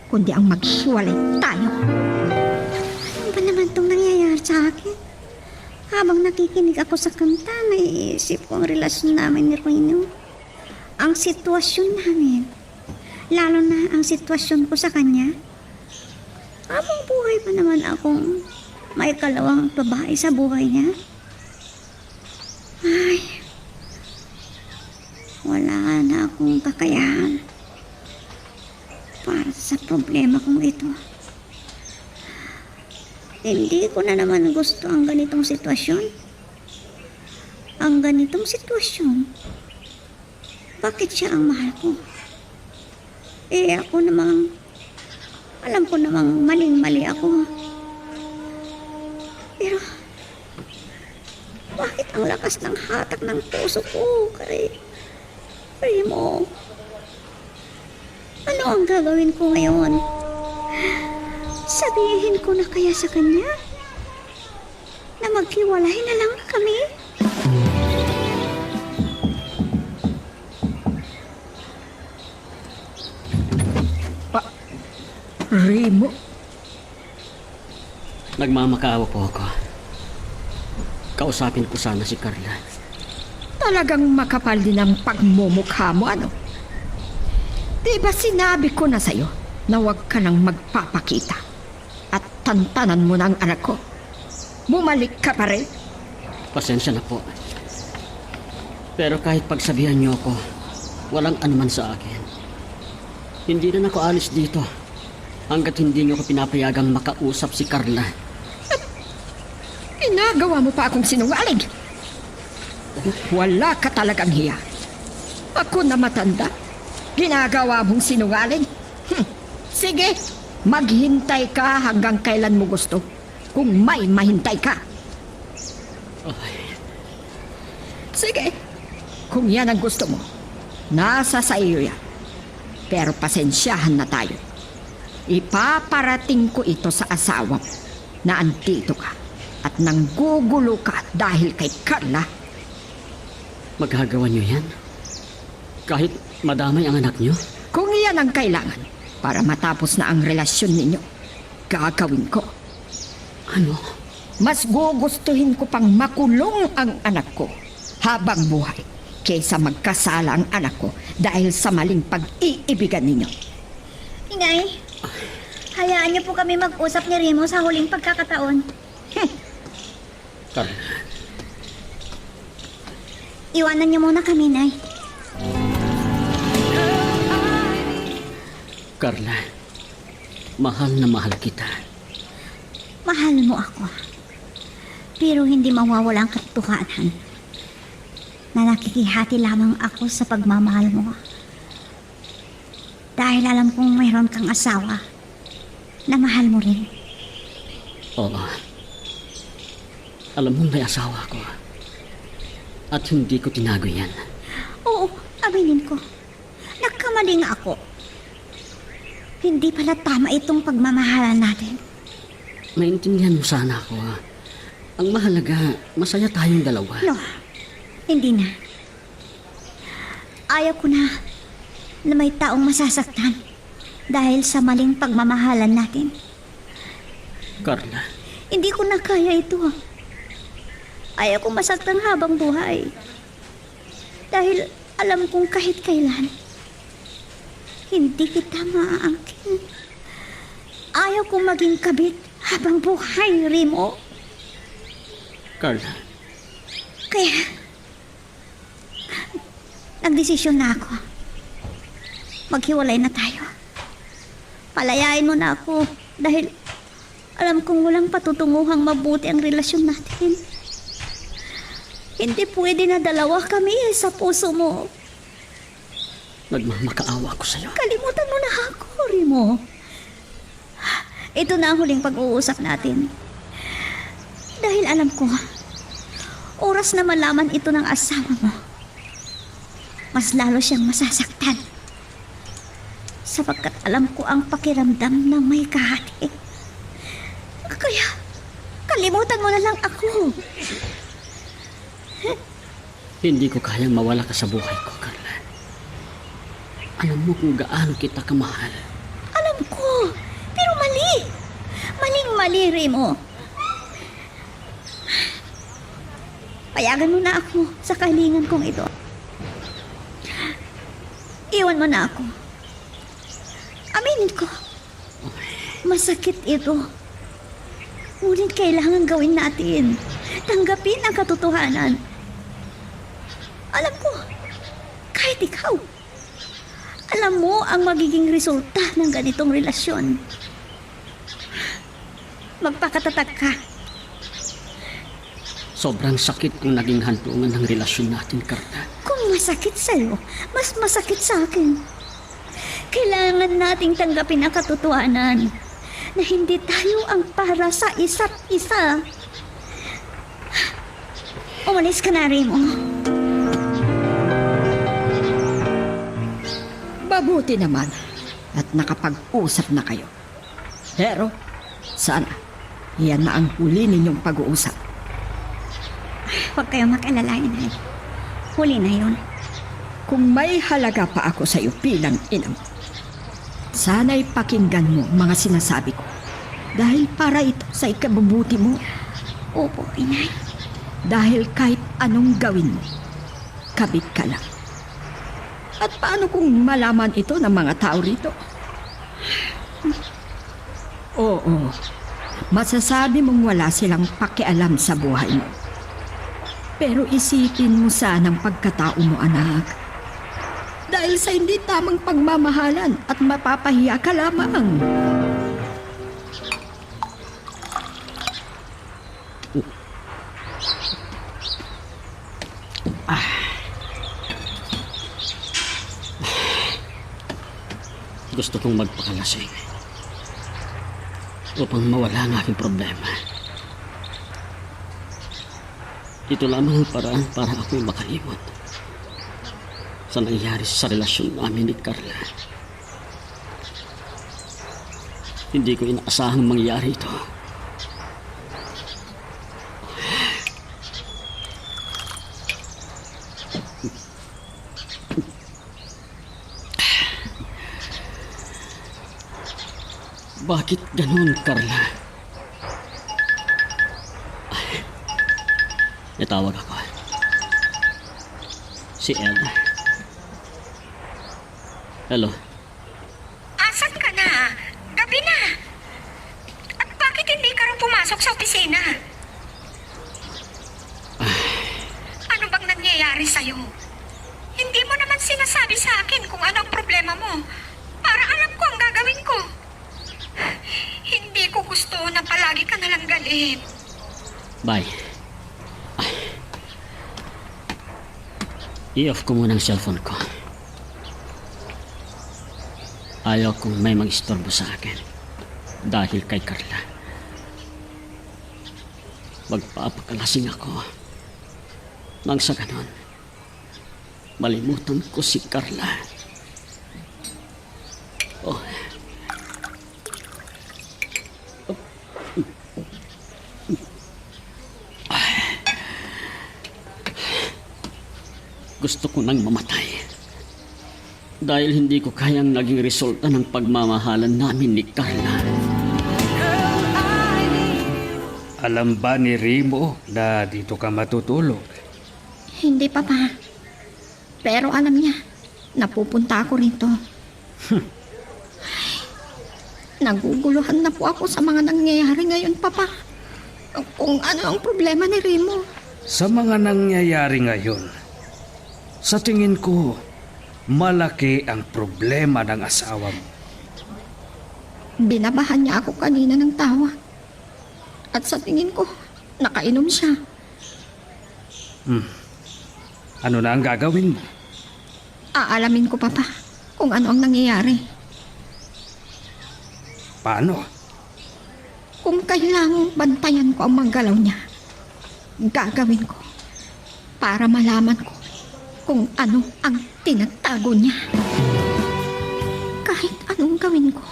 kundi ang maghiwalay tayo. Ano ba naman itong nangyayari sa akin? Habang nakikinig ako sa kanta, naiisip ko ang relasyon namin ni Reno. Ang sitwasyon namin. Lalo na ang sitwasyon ko sa kanya. Habang buhay pa naman akong may kalawang babae sa buhay niya. Ay, wala na akong kakayahan para sa problema kong ito. Hindi ko na naman gusto ang ganitong sitwasyon. Ang ganitong sitwasyon. Bakit siya ang mahal ko? Eh ako namang, alam ko namang maling-mali ako. Pero, bakit ang lakas ng hatak ng puso ko kay Remo? Ano ang gagawin ko ngayon? Sabihin ko na kaya sa kanya na maghiwalay na lang kami? Remo, Nagmamakaawa po ako. Kausapin ko sana si Carla. talagang makapal din ang pagmumukha mo, ano? Di ba sinabi ko na sa'yo na huwag ka nang magpapakita at tantanan mo na ang anak ko? Bumalik ka pa rin? Pasensya na po. Pero kahit pagsabihan niyo ako, walang anuman sa akin. Hindi na ako alis dito hanggat hindi niyo ko pinapayagang makausap si Carla. Ginagawa mo pa akong sinungaling. Wala ka talagang hiya. Ako na matanda. Ginagawa mong sinungaling. Sige, maghintay ka hanggang kailan mo gusto. Kung may mahintay ka. Ay, Sige, kung yan ang gusto mo, nasa sa iyo yan. Pero pasensyahan na tayo. Ipaparating ko ito sa asawa mo na andito ka at nanggugulo ka dahil kay Carla. magagawa niyo yan? Kahit madamay ang anak niyo? Kung iyan ang kailangan para matapos na ang relasyon ninyo, gagawin ko. Ano? Mas gugustuhin ko pang makulong ang anak ko habang buhay kaysa magkasala ang anak ko dahil sa maling pag-iibigan ninyo. Inay, hayaan niyo po kami mag-usap ni Remo sa huling pagkakataon. Carla, Iwanan niyo muna kami, Nay. Carla, mahal na mahal kita. Mahal mo ako. Pero hindi mawawala ang katotohanan na nakikihati lamang ako sa pagmamahal mo. Dahil alam kong mayroon kang asawa na mahal mo rin. Oo. Alam mo may asawa ko. At hindi ko tinago yan. Oo, aminin ko. Nagkamali nga ako. Hindi pala tama itong pagmamahalan natin. Maintindihan mo sana ako. Ang mahalaga, masaya tayong dalawa. No, hindi na. Ayaw ko na may taong masasaktan dahil sa maling pagmamahalan natin. Carla, Hindi ko na kaya ito. Ayaw ko masaktan habang buhay. Dahil alam kong kahit kailan, hindi kita maaangkin. Ayaw kong maging kabit habang buhay, Remo. Carla, Kaya, nagdesisyon na ako. Maghiwalay na tayo. Palayain mo na ako dahil alam kong walang patutunguhang mabuti ang relasyon natin. Hindi pwede na dalawa kami sa puso mo. nagmamakaawa ako sa'yo. Kalimutan mo na ako, Remo. Ito na ang huling pag-uusap natin. Dahil alam ko, oras na malaman ito ng asawa mo, mas lalo siyang masasaktan. Sapagkat alam ko ang pakiramdam ng may kahati. Kaya, kalimutan mo na lang ako. Hindi ko kayang mawala ka sa buhay ko, Carla. Alam mo kung gaano kita kamahal. Alam ko, pero mali. Maling-mali, Remo. Payagan mo na ako sa kahilingan kong ito. Iwan mo na ako. Aminin ko. Masakit ito. Ngunit kailangan gawin natin. Tanggapin ang katotohanan. Alam ko, kahit ikaw, alam mo ang magiging resulta ng ganitong relasyon. Magpakatatag ka. Sobrang sakit ang naging hantungan ng relasyon natin, Carla. Kung masakit sa'yo, mas masakit sa akin. Kailangan nating tanggapin ang katotohanan na hindi tayo ang para sa isa't isa. Umalis ka na, Remo. Mabuti naman at nakapag-usap na kayo. Pero, sana, yan na ang huli ninyong pag-uusap. Huwag kayong mag-alala, Inay. Huli na yun. Kung may halaga pa ako sa iyo bilang inang, sana'y pakinggan mo ang mga sinasabi ko. Dahil para ito sa ikabubuti mo. Opo, Inay. Dahil kahit anong gawin mo, kabit ka lang. At paano kung malaman ito ng mga tao rito? Oo, masasabi mong wala silang pakialam sa buhay mo. Pero isipin mo sanang pagkatao mo, anak. Dahil sa hindi tamang pagmamahalan at mapapahiya ka lamang. Gusto kong magpakalasing upang mawala ang aking problema. Ito lamang ang paraan para ako'y makalimot sa nangyari sa relasyon namin ni Carla. Hindi ko inaasahang mangyari ito. Bakit ganun, Carla? Natawag ako. Si Ella. Hello. Asan ka na? Gabi na. At bakit hindi ka rin pumasok sa opisina? Ano bang nangyayari sa'yo? Hindi mo naman sinasabi sa akin kung ano ang problema mo. Para alam ko ang gagawin ko. Hindi ko gusto na palagi ka nalang galit. Bye. I-off ko muna ang cellphone ko. Ayaw kong may mag-istorbo sa akin dahil kay Carla. Magpapakalasing ako nang sa ganon malimutan ko si Carla. Oh. Gusto ko nang mamatay dahil hindi ko kayang naging resulta ng pagmamahalan namin ni Carla. Alam ba ni Remo na dito ka matutulog? Hindi, Papa. Pero alam niya, napupunta ako rito. Naguguluhan na po ako sa mga nangyayari ngayon, Papa. Kung ano ang problema ni Remo. Sa mga nangyayari ngayon, sa tingin ko, malaki ang problema ng asawa mo. Binabahan niya ako kanina ng tawa. At sa tingin ko, nakainom siya. Ano na ang gagawin mo? Aalamin ko, Papa, kung ano ang nangyayari. Paano? Kung kailangang bantayan ko ang mga galaw niya, gagawin ko para malaman ko kung ano ang tinatago niya. Kahit anong gawin ko,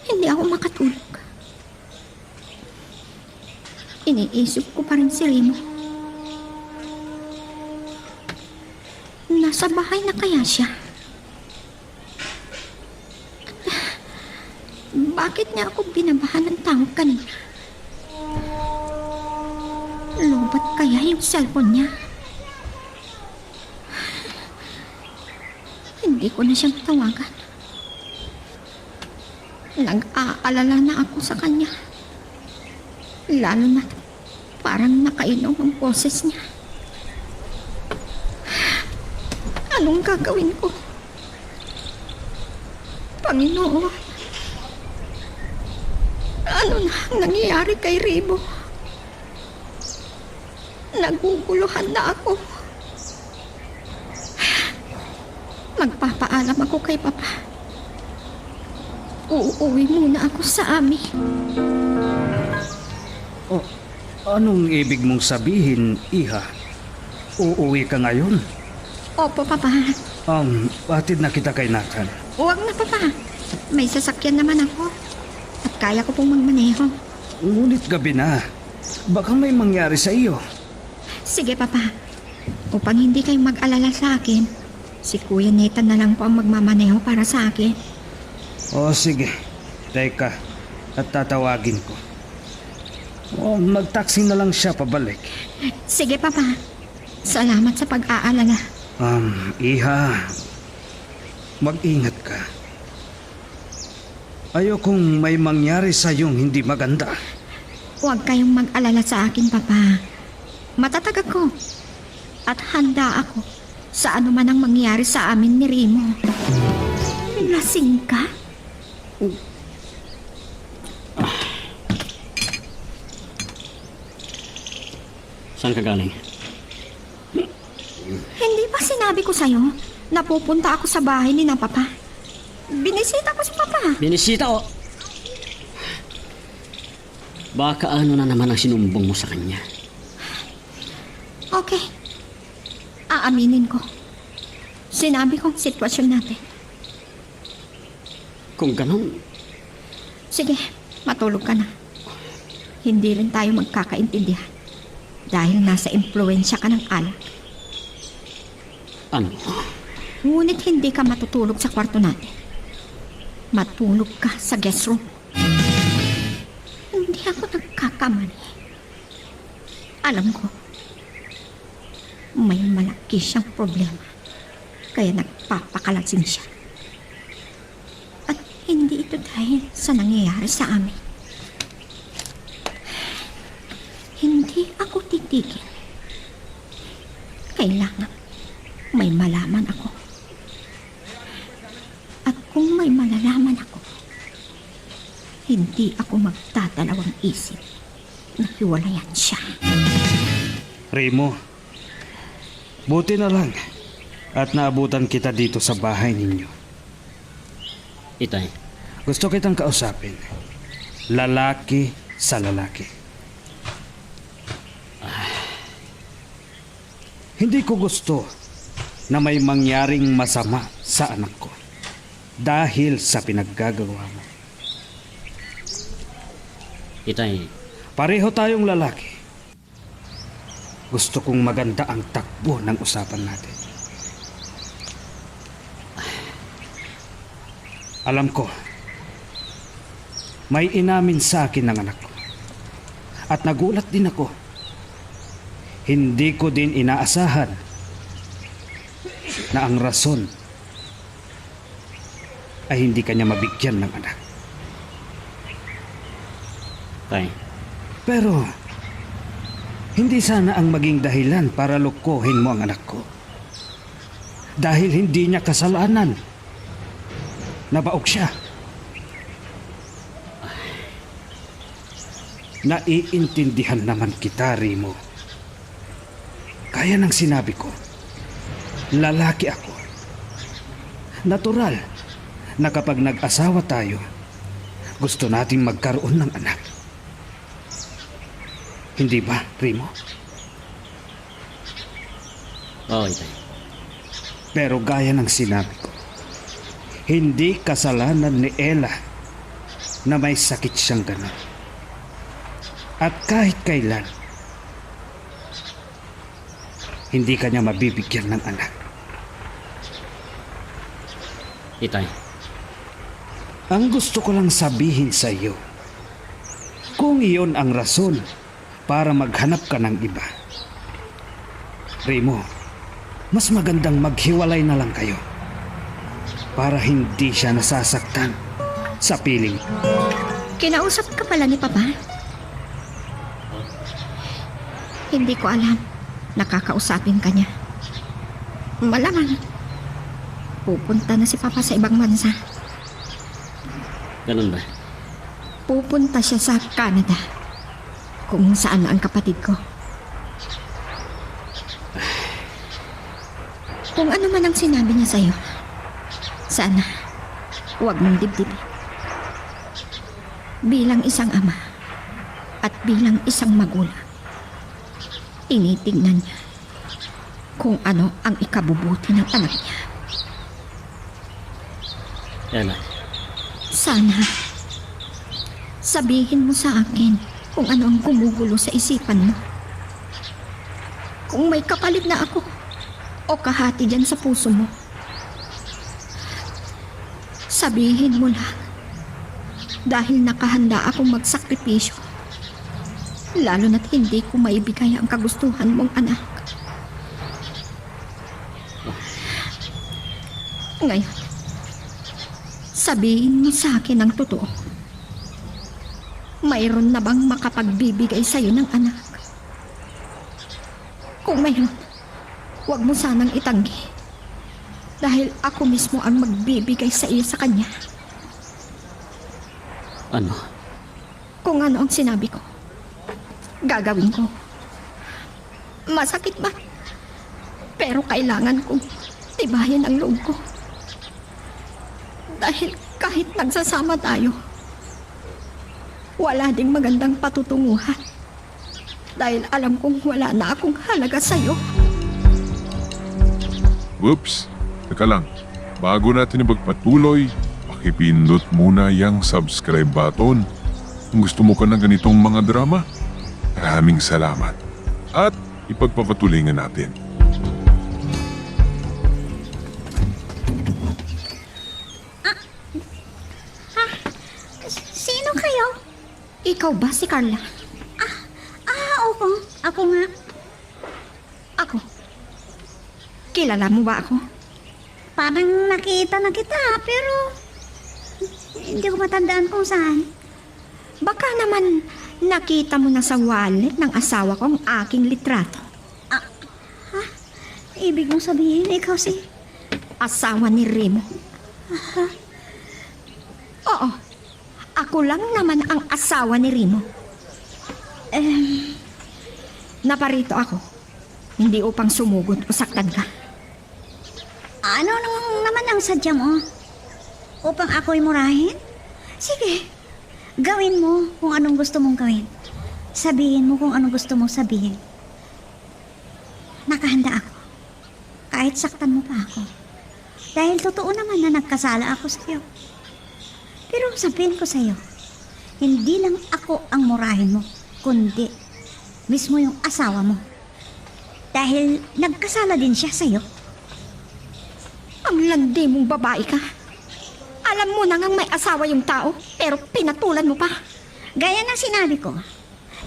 hindi ako makatulog. Iniisip ko pa rin si Remo. Nasa bahay na kaya siya? Bakit niya ako binabahan ng tawag kanina? Lobat kaya yung cellphone niya? Hindi ko na siyang tawagan. Nag-aalala na ako sa kanya. Lalo na parang nakainom ang boses niya. Anong gagawin ko? Panginoon, ano na ang nangyayari kay Remo? Naguguluhan na ako. Magpapaalam ako kay Papa. Uuwi muna ako sa amin. Oh, anong ibig mong sabihin, Iha? Uuwi ka ngayon? Opo, Papa. Batid na kita kay Nathan. Huwag na, Papa. May sasakyan naman ako. At kaya ko pong magmaneho. Ngunit gabi na. Baka may mangyari sa iyo. Sige, Papa. Upang hindi kayo mag-alala sa akin, si Kuya Nathan na lang po ang magmamaneho para sa akin. O sige, teka. At tatawagin ko. Mag-taxi na lang siya pabalik. Sige, Papa. Salamat sa pag-aalala. Iha, mag-ingat ka. Ayokong may mangyari sa iyong hindi maganda. Huwag kayong mag-alala sa akin, Papa. Matatag ako. At handa ako sa anuman ang mangyari sa amin ni Remo. Lasing ka? Saan ka galing? Hindi ba sinabi ko sa'yo na pupunta ako sa bahay ni na Papa? Binisita ko si Papa. Binisita o? Baka ano na naman ang sinumbong mo sa kanya? Okay. Aaminin ko. Sinabi ko ang sitwasyon natin. Kung ganon, Sige, matulog ka na. Hindi rin tayo magkakaintindihan. Dahil nasa impluensya ka ng alak. ano? Ngunit hindi ka matutulog sa kwarto natin. Matulog ka sa guest room. Hindi ako nagkakamali. Alam ko, may malaki siyang problema. Kaya nagpapakalasin siya. At hindi ito dahil sa nangyayari sa amin. Hindi ako titigil. Kailangan may malaman ako. At kung may malalaman ako, hindi ako magdadalawang isip na hiwalayan siya. Remo, buti na lang at naabutan kita dito sa bahay ninyo. Itay, Gusto kitang kausapin. Lalaki sa lalaki. Hindi ko gusto na may mangyaring masama sa anak ko dahil sa pinaggagawa mo. itay, Pareho tayong lalaki. Gusto kong maganda ang takbo ng usapan natin. Alam ko, may inamin sa akin ng anak ko. At nagulat din ako. Hindi ko din inaasahan na ang rason ay hindi kanya mabigyan ng anak. tay, Pero, hindi sana ang maging dahilan para lukuhin mo ang anak ko. Dahil hindi niya kasalanan. Nabaog siya. Naiintindihan naman kita, Remo. Kaya nang sinabi ko, lalaki ako. Natural na kapag nag-asawa tayo, gusto nating magkaroon ng anak. Hindi ba, Remo? oo itay. Pero gaya ng sinabi ko, hindi kasalanan ni Ella na may sakit siyang ganun. At kahit kailan, hindi kanya mabibigyan ng anak. Itay, Ang gusto ko lang sabihin sa iyo, kung iyon ang rason para maghanap ka ng iba, Remo, mas magandang maghiwalay na lang kayo para hindi siya nasasaktan sa piling. Kinausap ka pala ni Papa? Hindi ko alam. Nakakausapin ka niya. Malamang pupunta na si Papa sa ibang bansa. ganun ba? Pupunta siya sa Canada, kung saan ang kapatid ko. Kung ano man ang sinabi niya sa'yo, sana huwag mong dibdibin. Bilang isang ama at bilang isang magulang, tinitingnan niya kung ano ang ikabubuti ng anak niya. Ella, Sana sabihin mo sa akin kung ano ang gumugulo sa isipan mo. Kung may kapalit na ako o kahati dyan sa puso mo, sabihin mo lang. Dahil nakahanda akong magsakripisyo, lalo na't hindi ko maibigay ang kagustuhan mong anak. Ngayon, sabihin mo sa akin ang totoo. Mayroon na bang makapagbibigay sa'yo ng anak? Kung mayroon, huwag mo sanang itanggi. Dahil ako mismo ang magbibigay sa iyo sa kanya. Ano? Kung ano ang sinabi ko, gagawin ko. Masakit man. Pero kailangan kong tibahin ang loob ko. Dahil kahit nagsasama tayo, wala ding magandang patutunguhan. Dahil alam kong wala na akong halaga sa'yo. Whoops! Teka lang, bago natin ipagpatuloy, pakipindot muna yung subscribe button. Kung gusto mo ka ng ganitong mga drama, maraming salamat. At ipagpapatuloy nga natin. Sino kayo? Ikaw ba si Carla? Oo. Ako nga. Ako. Kilala mo ba ako? Parang nakita na kita, pero hindi ko matandaan kung saan. Baka naman nakita mo na sa wallet ng asawa ko ang aking litrato. Ibig mong sabihin, ikaw si... Asawa ni Remo. Oo. Ako lang naman ang asawa ni Remo. Naparito ako. Hindi upang sumugod o saktan ka. Ano naman ang sadya mo? Upang ako'y murahin? Sige, gawin mo kung anong gusto mong gawin. Sabihin mo kung anong gusto mong sabihin. Nakahanda ako. Kahit saktan mo pa ako. Dahil totoo naman na nagkasala ako sa iyo. Pero sabihin ko sa iyo, hindi lang ako ang murahin mo, kundi mismo yung asawa mo. Dahil nagkasala din siya sa iyo. Ang landi mong babae ka. Alam mo na ngang may asawa yung tao, pero pinatulan mo pa. Gaya ng sinabi ko,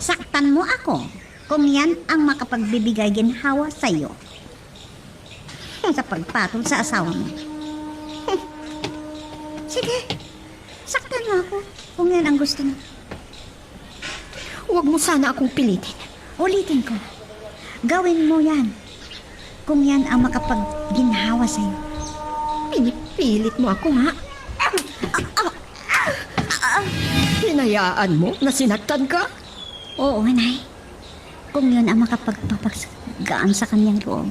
saktan mo ako kung yan ang makapagbibigay ginhawa sa iyo. Sa pagpatol sa asawa mo. Sige, saktan mo ako kung yan ang gusto mo. Huwag mo sana akong pilitin. Ulitin ko, gawin mo yan kung yan ang makapagginhawa sa iyo. Pinipilit mo ako, ha? Hinayaan mo na sinaktan ka? Oo, Nay. Kung yun ang makapagpapagaan sa kanyang loob.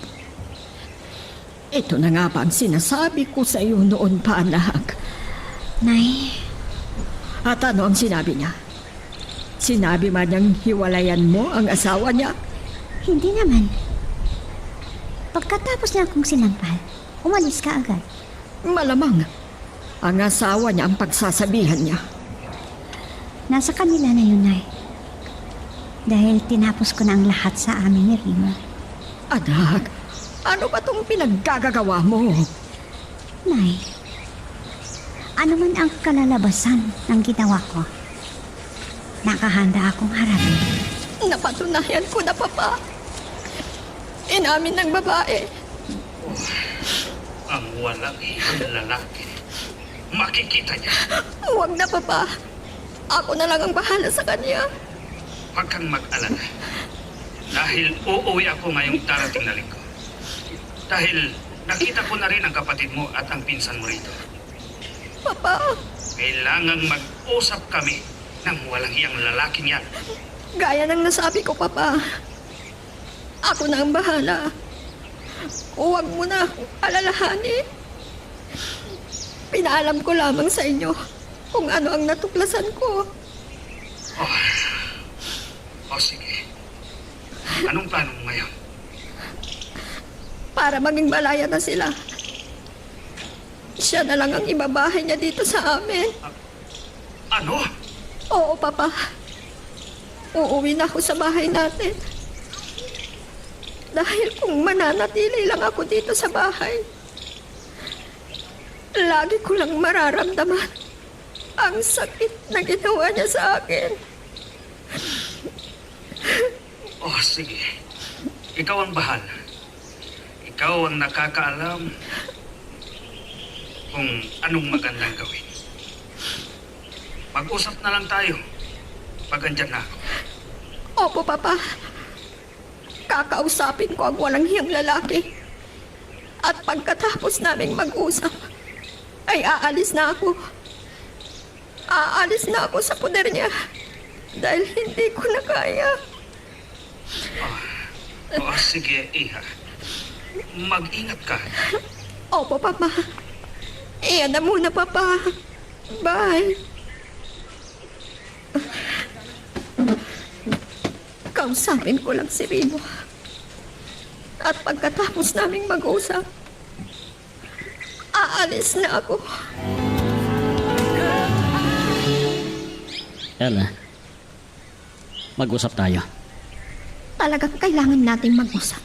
Ito na nga ba ang sinasabi ko sa iyo noon pa, anak? Nay, At ano ang sinabi niya? Sinabi man niyang hiwalayan mo ang asawa niya? hindi naman. Pagkatapos niya akong sinampal, umalis ka agad. Malamang ang asawa niya ang pagsasabihan niya. Nasa kanila na yun, Nay. Dahil tinapos ko na ang lahat sa amin ni Rima. Anak, ano ba itong pinaggagawa mo? Nay, ano man ang kalalabasan ng ginawa ko, nakahanda akong harapin. Napatunayan ko na, Papa. Inamin ng babae. Ang walang iyong lalaki. Makikita niya. Huwag na, Papa. Ako na lang ang bahala sa kanya. Huwag kang mag-alala. Dahil uuwi ako ngayong darating na linggo. Dahil nakita ko na rin ang kapatid mo at ang pinsan mo rito. Papa, Kailangang mag-usap kami ng walang iyang lalaking yan. gaya ng nasabi ko, Papa. Ako na ang bahala. Huwag mo na akong alalahanin. Pinaalam ko lamang sa inyo kung ano ang natuklasan ko. O sige. Anong plano mo ngayon? Para maging malaya na sila. Siya na lang ang ibabahay niya dito sa amin. Ano? Oo, Papa. Uuwi na ako sa bahay natin. Dahil kung mananatili lang ako dito sa bahay, lagi ko lang mararamdaman ang sakit na ginawa niya sa akin. O sige. Ikaw ang bahala. Ikaw ang nakakaalam kung anong magandang gawin. Mag-usap na lang tayo pag andyan na ako. Opo, Papa. Kakausapin ko ang walang hiyang lalaki. At pagkatapos naming mag-usap, ay aalis na ako. Aalis na ako sa poder niya. Dahil hindi ko na kaya. Sige, Iha. Mag-ingat ka. Opo, Papa. Iyan na muna, Papa. Bye. Kausapin ko lang si Rino. At pagkatapos naming mag-usap, aalis na ako. Ella, mag-usap tayo. Talagang kailangan nating mag-usap.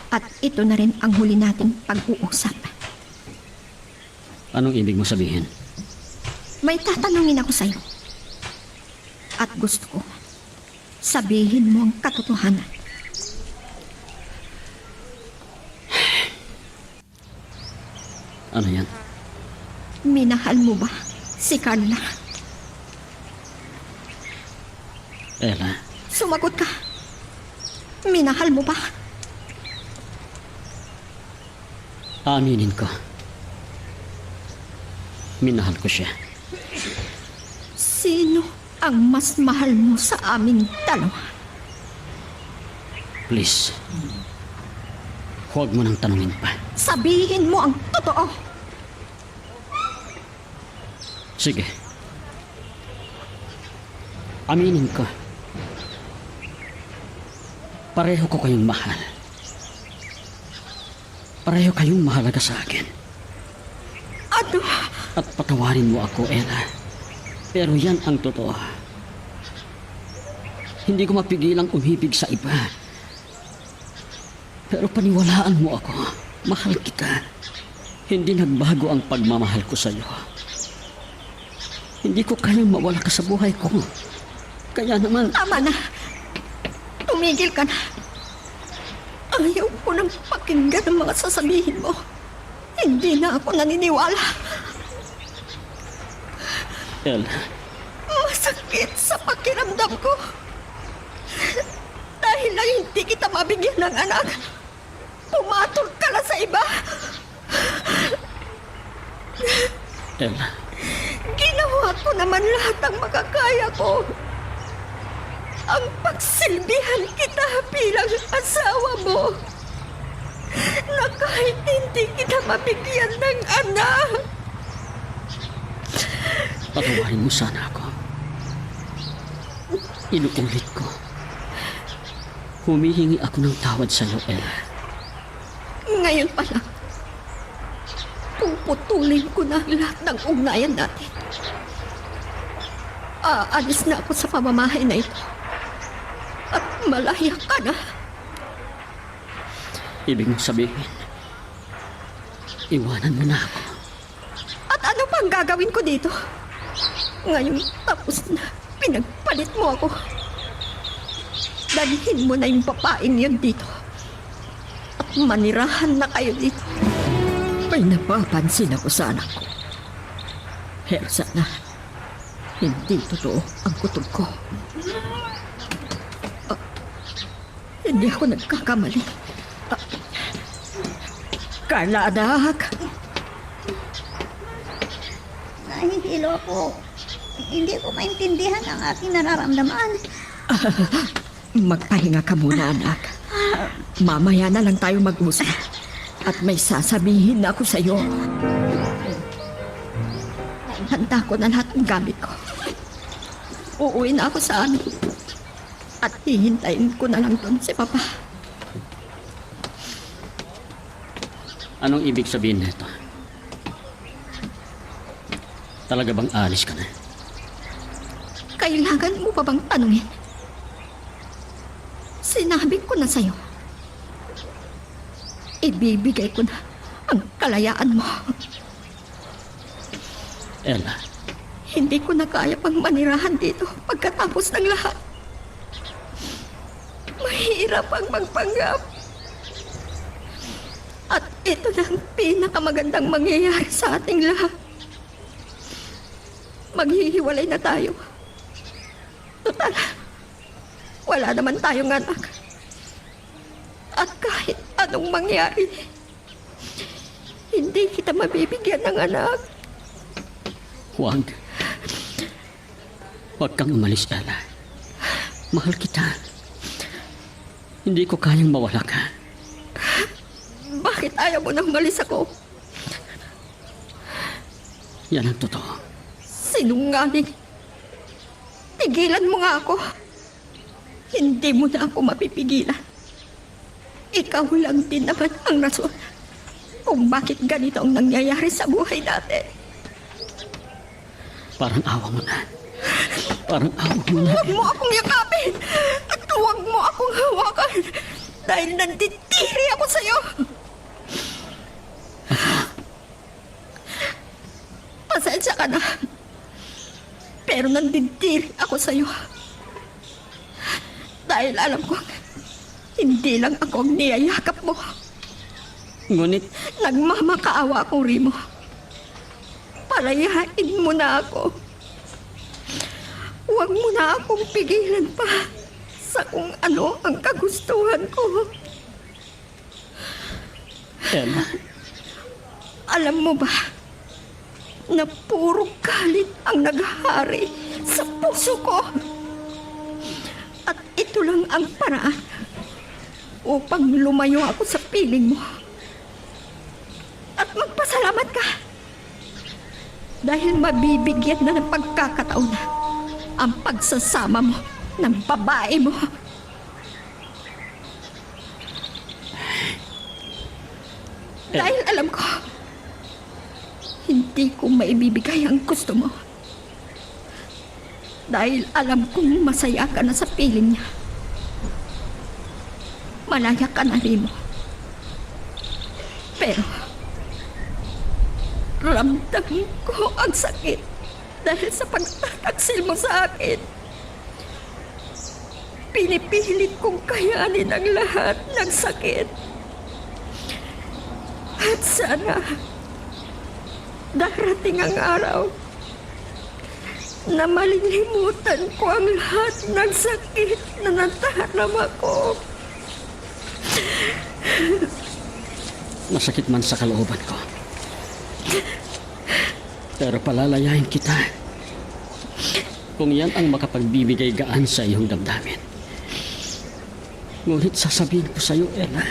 At ito na rin ang huli nating pag-uusap. Anong ibig mo sabihin? May tatanungin ako sa'yo. At gusto ko, sabihin mo ang katotohanan. Ano yan? Minahal mo ba si Carla? Ella, Sumagot ka. Minahal mo ba? aaminin ko. Minahal ko siya. Sino ang mas mahal mo sa aming dalawa? Please, huwag mo nang tanungin pa. Sabihin mo ang totoo. Sige. Aminin ko. Pareho ko kayong mahal. Pareho kayong mahalaga sa akin. Ano? At patawarin mo ako, Ella. Pero yan ang totoo. Hindi ko mapigilang umibig sa iba. Pero paniwalaan mo ako. Mahal kita. Hindi nagbago ang pagmamahal ko sa iyo. Hindi ko kayang mawala ka sa buhay ko. Kaya naman... Tama na. Tumigil ka na. Ayaw ko nang pakinggan ang mga sasabihin mo. Hindi na ako naniniwala. Ella, Masakit sa pakiramdam ko. Dahil lang hindi kita mabigyan ng anak, pumatol ka na sa iba. Ella, Ginawa ko naman lahat ng makakaya ko. Ang pagsilbihan kita bilang asawa mo. Na kahit hindi kita mabigyan ng anak. patawarin mo sana ako. Inuulit ko. Humihingi ako ng tawad sa iyo, Ella. Ngayon pa lang, puputulin ko na ang lahat ng ugnayan natin. Aalis na ako sa pamamahay na ito. At malaya ka na. Ibig mong sabihin, iwanan mo na ako. At ano pang gagawin ko dito? Ngayon tapos na, pinagpalit mo ako. Dalhin mo na yung babaeng yun dito. At manirahan na kayo dito. May napapansin ako sa anak ko. Pero sana, hindi totoo ang kutob ko. Hindi ako nagkakamali. Carla, anak. Nahihilo ako. Hindi ko maintindihan ang aking nararamdaman. Magpahinga ka muna, anak. Mamaya na lang tayo mag-usap. At may sasabihin na ako sa'yo. Handa ko na lahat ng gamit ko. Uuwi na ako sa amin. At hihintayin ko na lang doon si Papa. Anong ibig sabihin nito? Talaga bang alis ka na? Kailangan mo pa bang tanungin? Sinabi ko na sa'yo. Ibibigay ko na ang kalayaan mo. Ella, Hindi ko na kaya pang manirahan dito pagkatapos ng lahat. Mahirap ang magpanggap. At ito na ang pinakamagandang mangyayari sa ating lahat. Maghihiwalay na tayo. Total, wala naman tayong anak. anong mangyari, hindi kita mabibigyan ng anak. Huwag. Huwag kang umalis, Ella. Mahal kita. Hindi ko kayang mawala ka. Bakit ayaw mo nang malis ako? Yan ang totoo. Sinungaling. Tigilan mo nga ako. Hindi mo na ako mapipigilan. Ikaw lang din naman ang rason kung bakit ganito ang nangyayari sa buhay natin. Parang awa mo na. Parang awa mo na. Huwag mo akong yakapin at huwag mo akong hawakan dahil nanditiri ako sa'yo. Pasensya ka na. Pero nanditiri ako sa'yo. Dahil alam ko, hindi lang ako ang niyayakap mo. Ngunit, Nagmamakaawa akong Rimo. Palayain mo na ako. Huwag mo na akong pigilan pa sa kung ano ang kagustuhan ko. Ella, Alam mo ba na puro galit ang naghahari sa puso ko? At ito lang ang paraan upang lumayo ako sa piling mo. At magpasalamat ka. Dahil mabibigyan na ng pagkakataon na ang pagsasama mo ng babae mo. Dahil alam ko, hindi ko maibibigay ang gusto mo. Dahil alam kong masaya ka na sa piling niya. Malaya ka na rin mo. Pero, ramdam ko ang sakit dahil sa pagtataksil mo sa akin. Pinipilit kong kayanin ang lahat ng sakit. At sana, darating ang araw na malilimutan ko ang lahat ng sakit na natarama ko. masakit man sa kalooban ko. Pero palalayain kita kung yan ang makapagbibigay gaan sa iyong damdamin. Ngunit sasabihin ko sa iyo, Ella,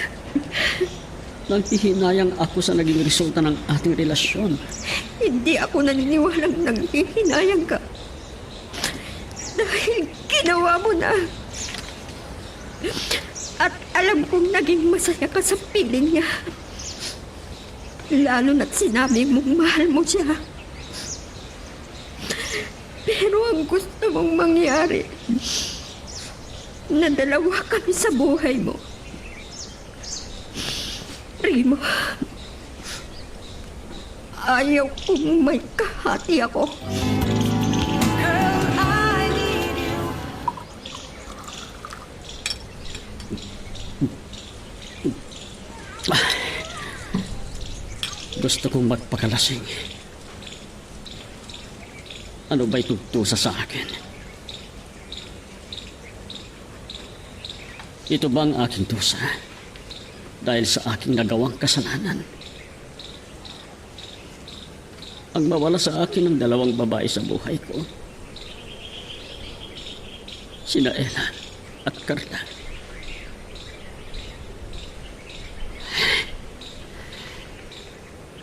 nanghihinayang ako sa naging resulta ng ating relasyon. Hindi ako naniniwalang nanghihinayang ka. Dahil ginawa mo na. At alam kong naging masaya ka sa piling niya. Lalo na't sinabi mong mahal mo siya. Pero ang gusto mong mangyari, na dalawa kami sa buhay mo. Rimo, ayaw kong may kahati ako. Gusto kong magpakalasing. Ano ba'y tugtusa sa akin? Ito ba ang aking tusa? Dahil sa aking nagawang kasalanan. Ang mawala sa akin ng dalawang babae sa buhay ko. Sina Ella at Carla.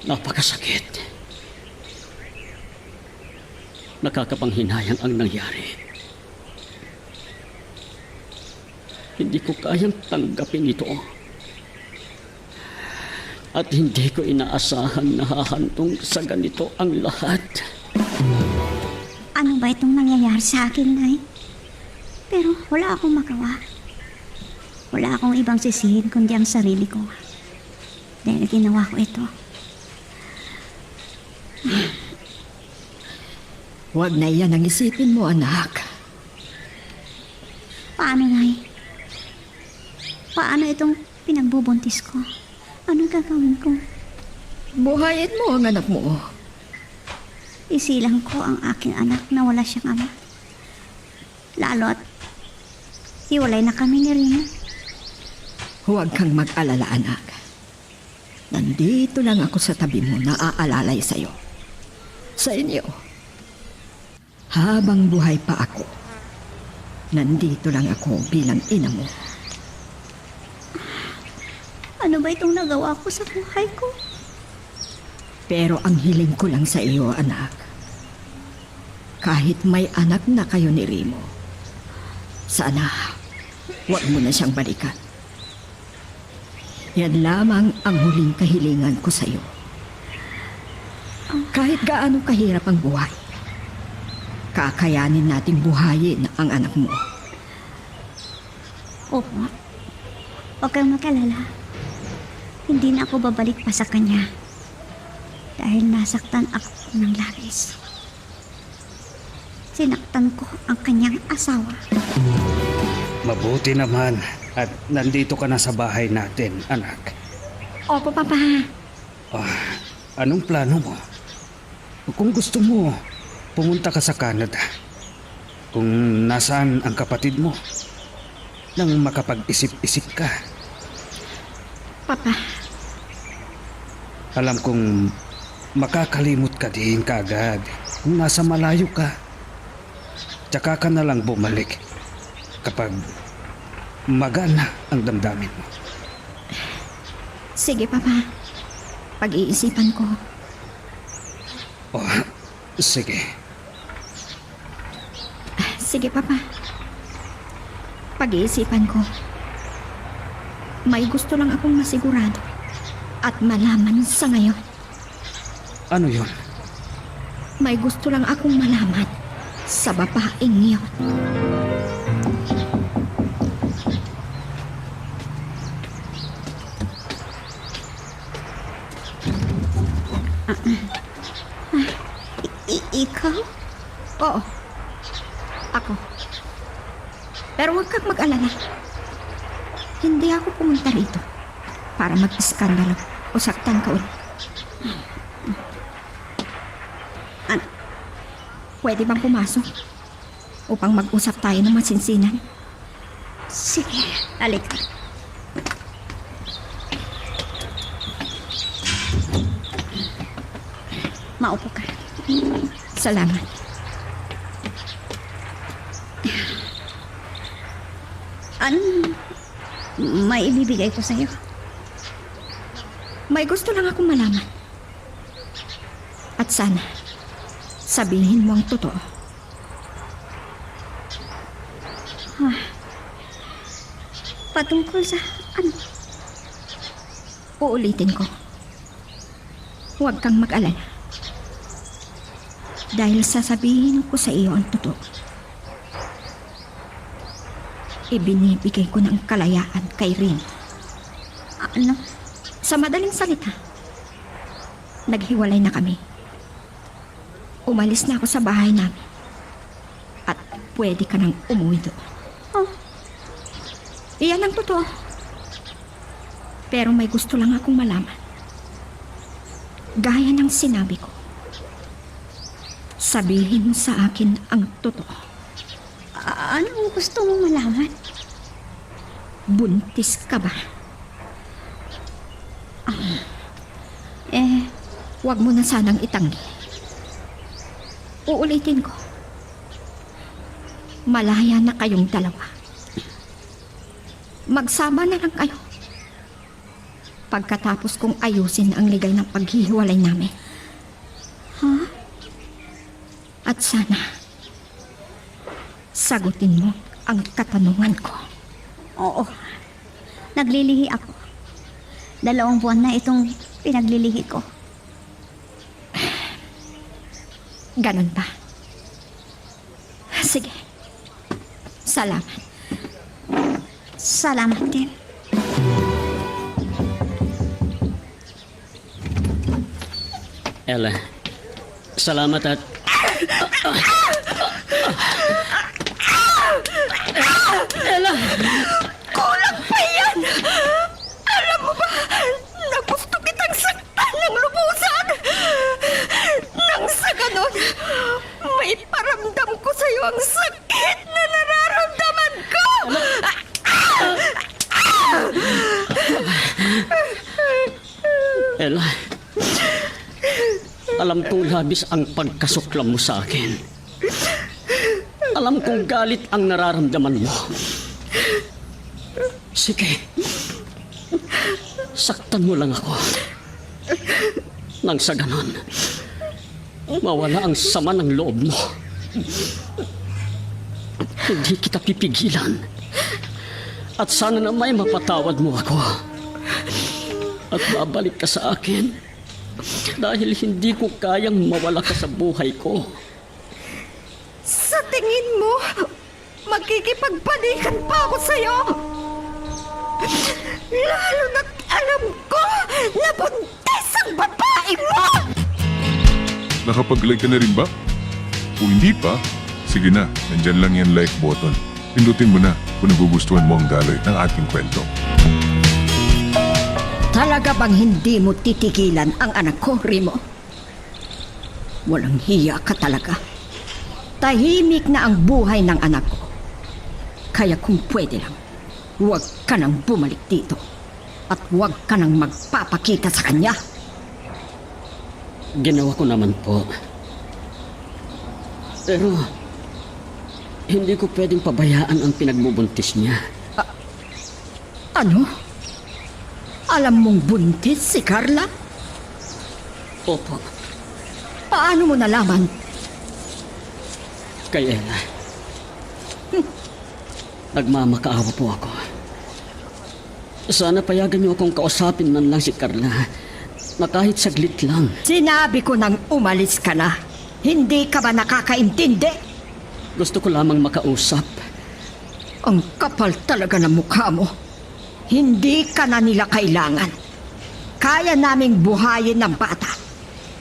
Napakasakit. Nakakapanghinayang ang nangyari. Hindi ko kayang tanggapin ito. At hindi ko inaasahan na hahantong sa ganito ang lahat. Ano ba itong nangyayari sa akin, Nay? Pero wala akong magawa. Wala akong ibang sisihin kundi ang sarili ko. Dahil ginawa ko ito. Huwag na iyan ang isipin mo, anak. Paano, Nay? Paano itong pinagbubuntis ko? Anong gagawin ko? Buhayin mo ang anak mo. Isilang ko ang aking anak na wala siyang ama. Lalo't hiwalay na kami ni Rino. Huwag kang mag-alala, anak. Nandito lang ako sa tabi mo na aalalay sa'yo. Sa inyo. Habang buhay pa ako, nandito lang ako bilang ina mo. Ano ba itong nagawa ko sa buhay ko? Pero ang hiling ko lang sa iyo, anak, kahit may anak na kayo ni Remo, sana huwag mo na siyang balikan. Yan lamang ang huling kahilingan ko sa iyo. Kahit gaano kahirap ang buhay, kakayanin nating buhayin ang anak mo. Opo. Huwag kang mag-alala. Hindi na ako babalik pa sa kanya. Dahil nasaktan ako ng labis. Sinaktan ko ang kanyang asawa. Mabuti naman at nandito ka na sa bahay natin, anak. Opo, Papa. Anong plano mo? Kung gusto mo, pumunta ka sa Canada. Kung nasaan ang kapatid mo, nang makapag-isip-isip ka. Papa, Alam kong makakalimot ka din kaagad kung nasa malayo ka. Tsaka ka na lang bumalik kapag magana ang damdamin mo. sige, Papa. Pag-iisipan ko. Sige. Sige, Papa. Pag-iisipan ko. May gusto lang akong masigurado at malaman sa ngayon. Ano yon? May gusto lang akong malaman sa babaeng yun. Ikaw? Oo. Ako. Pero huwag kang mag-alala. Hindi ako pumunta rito para mag-iskandalo o saktan ka ulit. Ano? Pwede bang pumasok upang mag-usap tayo ng masinsinan? Sige, halika. Maupo ka. Salamat. Anong may ibibigay ko sa'yo? May gusto lang akong malaman. At sana, sabihin mo ang totoo. Patungkol sa ano? Uulitin ko. Huwag kang mag-alala. Dahil sasabihin ko sa iyo ang totoo. Ibinibigay ko ng kalayaan kay Rin. Ano? Sa madaling salita, naghiwalay na kami. Umalis na ako sa bahay namin. At pwede ka nang umuwi doon. Oh. Iyan ang totoo. Pero may gusto lang akong malaman. Gaya ng sinabi ko. Sabihin mo sa akin ang totoo. Anong gusto mong malaman? Buntis ka ba? Huwag mo na sanang itanggi. Uulitin ko. Malaya na kayong dalawa. Magsama na lang kayo. Pagkatapos kong ayusin ang legal na paghihiwalay namin. At sana, sagutin mo ang katanungan ko. Oo. Naglilihi ako. 2 buwan na itong pinaglilihi ko. Ganon ba? Sige. Salamat. Salamat din. Ella, salamat at... Ella! Kulang pa yan! Alam mo ba, na gusto kitang saktan ng lubusan! Nang sa ganon, may paramdam ko sa'yo ang sakit na nararamdaman ko! Ella, alam kong labis ang pagkasuklam mo sa akin. Alam kong galit ang nararamdaman mo. Sige, saktan mo lang ako. Nang sa ganon, mawala ang sama ng loob mo. Hindi kita pipigilan. At sana na may mapatawad mo ako. At babalik ka sa akin. Dahil hindi ko kayang mawala ka sa buhay ko. Sa tingin mo, magkikipagbalikan pa ako sa'yo? Lalo na't alam ko na buntis ang babae mo! Nakapag-like ka na rin ba? Kung hindi pa, sige na, nandyan lang yan like button. Pindutin mo na kung nagugustuhan mo ang daloy ng ating kwento. Talaga bang hindi mo titigilan ang anak ko, Remo? Walang hiya ka talaga. Tahimik na ang buhay ng anak ko. Kaya kung pwede lang, huwag ka nang bumalik dito. At huwag ka nang magpapakita sa kanya. Ginawa ko naman po. Pero, hindi ko pwedeng pabayaan ang pinagbubuntis niya. Ano? Alam mong buntis si Carla? Opo, Paano mo nalaman? kay Ella. Nagmamakaawa po ako. Sana payagan niyo akong kausapin man lang si Carla na kahit saglit lang. Sinabi ko nang umalis ka na. Hindi ka ba nakakaintindi? Gusto ko lamang makausap. Ang kapal talaga ng mukha mo. Hindi ka na nila kailangan. Kaya naming buhayin ng bata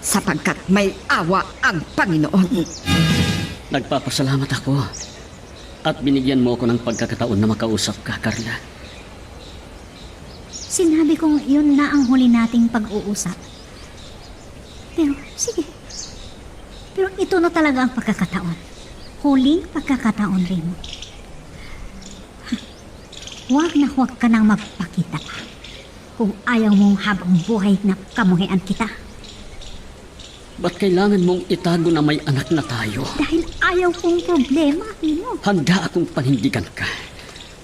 sapagkat may awa ang Panginoon. Nagpapasalamat ako at binigyan mo ako ng pagkakataon na makausap ka, Carla. Sinabi kong yun na ang huli nating pag-uusap. Pero, sige. Pero ito na talaga ang pagkakataon. Huling pagkakataon rin. Huwag na huwag ka nang magpakita pa. Kung ayaw mong habang buhay na kamuhian kita. Ba't kailangan mong itago na may anak na tayo? Dahil ayaw kong problema, Remo. Handa akong panindigan ka.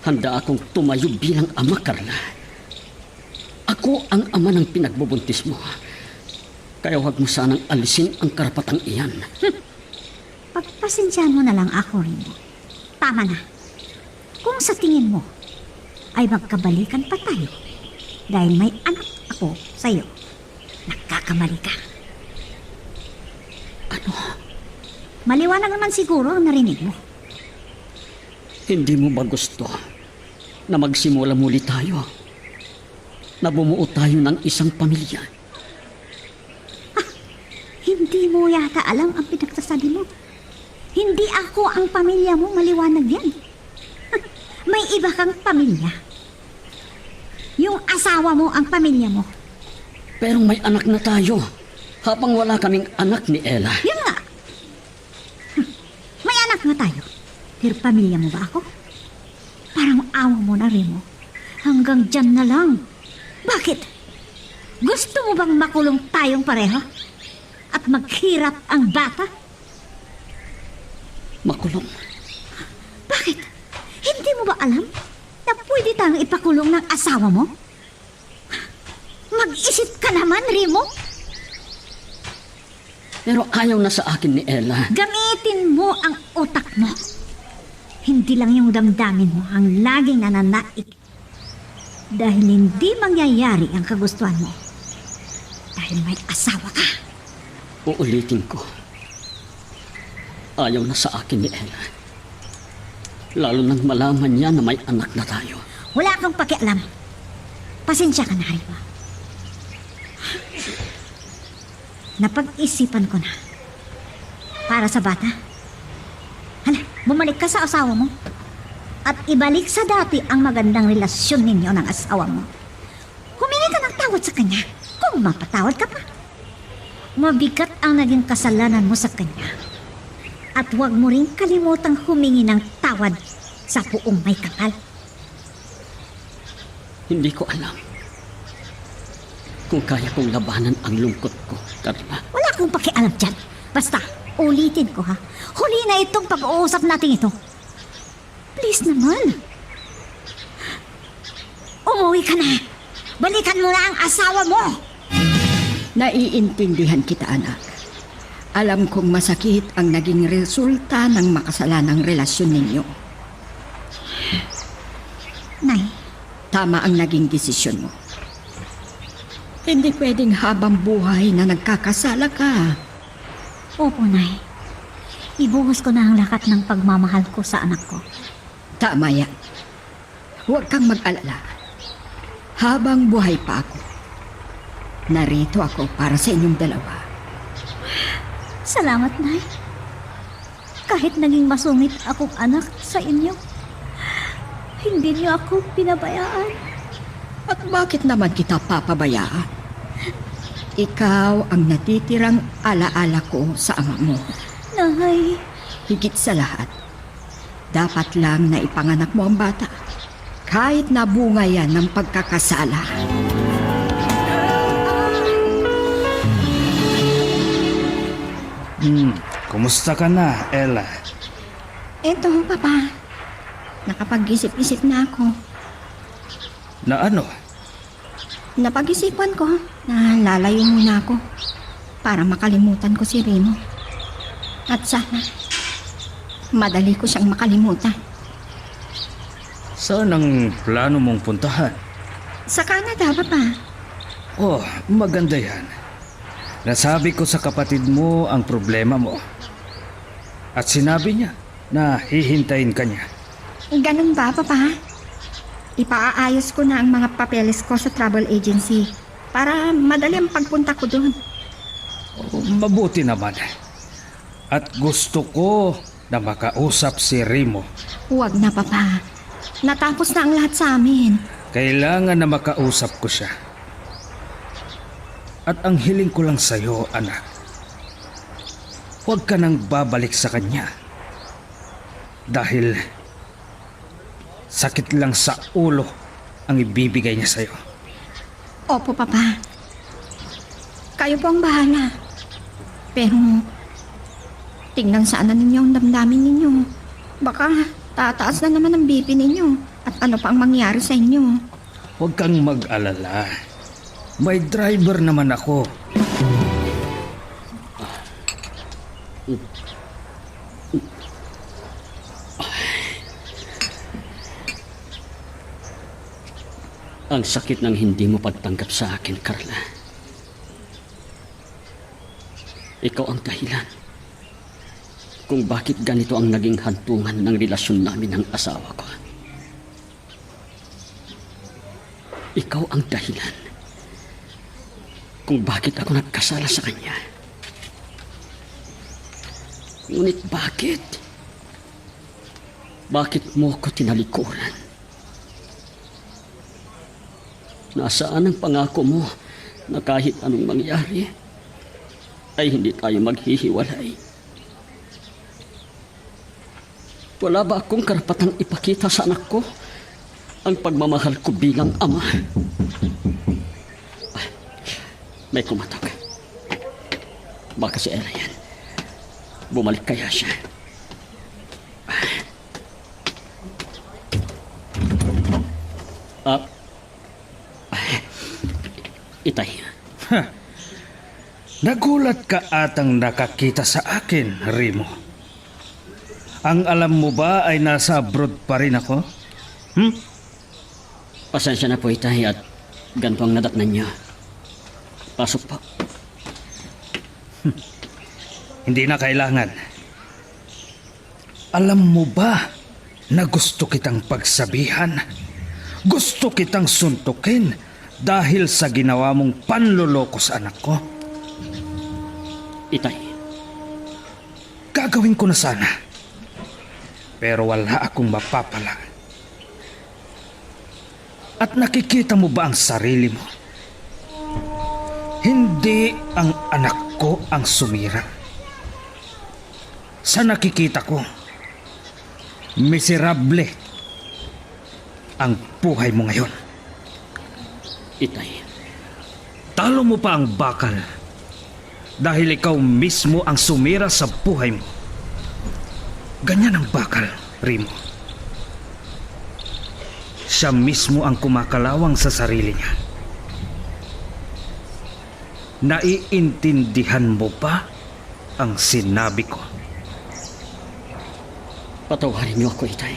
Handa akong tumayo bilang ama, Carla. Ako ang ama ng pinagbubuntis mo. Kaya huwag mo sanang alisin ang karapatang iyan. Pagpasensyahan mo na lang ako, Remo. Tama na. Kung sa tingin mo ay magkabalikan pa tayo dahil may anak ako sa'yo, nagkakamali ka. Ano? Maliwanag naman siguro ang narinig mo. Hindi mo ba gusto na magsimula muli tayo? Na bumuo tayo ng isang pamilya? Hindi mo yata alam ang pinagsasabi mo. Hindi ako ang pamilya mo, maliwanag yan. May iba kang pamilya. Yung asawa mo ang pamilya mo. Pero may anak na tayo. Habang wala kaming anak ni Ella. Yun nga. May anak na tayo. Pero pamilya mo ba ako? Parang awa mo na rin mo. Hanggang dyan na lang. Bakit? Gusto mo bang makulong tayong pareho? At maghirap ang bata? Makulong. Bakit? Hindi mo ba alam na pwede tayong ipakulong ng asawa mo? Mag-isip ka naman, Remo. Pero ayaw na sa akin ni Ella. Gamitin mo ang utak mo. Hindi lang yung damdamin mo ang laging nananaig. Dahil hindi mangyayari ang kagustuhan mo. Dahil may asawa ka. Uulitin ko. Ayaw na sa akin ni Ella. Lalo nang malaman niya na may anak na tayo. Wala kang pakialam. Pasensya ka na, Remo. Napag-isipan ko na. Para sa bata. Hala, bumalik ka sa asawa mo. At ibalik sa dati ang magandang relasyon ninyo ng asawa mo. Humingi ka ng tawad sa kanya. Kung mapatawad ka pa. Mabigat ang naging kasalanan mo sa kanya. At huwag mo rin kalimutang humingi ng tawad sa puong may kapal. Hindi ko alam. kung kaya kong labanan ang lungkot ko, Carla. Wala akong pakialam dyan. Basta, ulitin ko ha. Huli na itong pag-uusap natin ito. Please naman. Umuwi ka na. Balikan mo na ang asawa mo. Naiintindihan kita, anak. Alam kong masakit ang naging resulta ng makasalanang relasyon ninyo. Nay, Tama ang naging desisyon mo. Hindi pwedeng habang buhay na nagkakasala ka. opo, Nay. Ibuhos ko na ang lakat ng pagmamahal ko sa anak ko. Tama yan. Huwag kang mag-alala. Habang buhay pa ako, narito ako para sa inyong dalawa. Salamat, Nay. Kahit naging masungit akong anak sa inyo, hindi niyo ako pinabayaan. At bakit naman kita papabayaan? Ikaw ang natitirang alaala ko sa ama mo. Nay, Higit sa lahat, dapat lang na ipanganak mo ang bata. Kahit nabunga yan ng pagkakasala. Kumusta ka na, Ella? Eto, Papa. Nakapag-isip-isip na ako. Na ano? Napag-isipan ko na lalayo muna ako para makalimutan ko si Remo. At sana, madali ko siyang makalimutan. Saan ang plano mong puntahan? Sa Canada, Papa. Oh, maganda yan. Nasabi ko sa kapatid mo ang problema mo. At sinabi niya na hihintayin ka niya. Ganun ba, Papa? Ipaaayos ko na ang mga papeles ko sa travel agency para madali ang pagpunta ko doon. Oh, mabuti naman. At gusto ko na makausap si Remo. Huwag na, Papa. Natapos na ang lahat sa amin. Kailangan na makausap ko siya. At ang hiling ko lang sa'yo, anak, huwag ka nang babalik sa kanya. Dahil sakit lang sa ulo ang ibibigay niya sa'yo. Opo, Papa. Kayo po ang bahala. Pero, tingnan sana ninyo ang damdamin ninyo. Baka tataas na naman ang BP ninyo at ano pa ang mangyari sa inyo. Huwag kang mag-alala. May driver naman ako. Ang sakit ng hindi mo pagtanggap sa akin, Carla. Ikaw ang dahilan kung bakit ganito ang naging hantungan ng relasyon namin ng asawa ko. Ikaw ang dahilan kung bakit ako nagkasala sa kanya. Ngunit bakit? Bakit mo ko tinalikuran? Nasaan ang pangako mo na kahit anong mangyari, ay hindi tayo maghihiwalay? Wala ba akong karapatang ipakita sa anak ko ang pagmamahal ko bilang ama? May kumatok. Baka si Ella yan. Bumalik kaya siya. Itay. Nagulat ka atang nakakita sa akin, Remo. Ang alam mo ba ay nasa abroad pa rin ako? Pasensya na po, Itay, at ganito ang nadatnan niyo. Pasok po. Hindi na kailangan. Alam mo ba na gusto kitang pagsabihan? Gusto kitang suntukin dahil sa ginawa mong panloloko sa anak ko? Itay, Gagawin ko na sana. Pero wala akong mapapala. At nakikita mo ba ang sarili mo? Hindi ang anak ko ang sumira. Sa nakikita ko, miserable ang buhay mo ngayon. Itay, Itatalo mo pa ang bakal dahil ikaw mismo ang sumira sa buhay mo. Ganyan ang bakal, Remo. Siya mismo ang kumakalawang sa sarili niya. Naiintindihan mo ba ang sinabi ko? Patawarin niyo ako, Itay.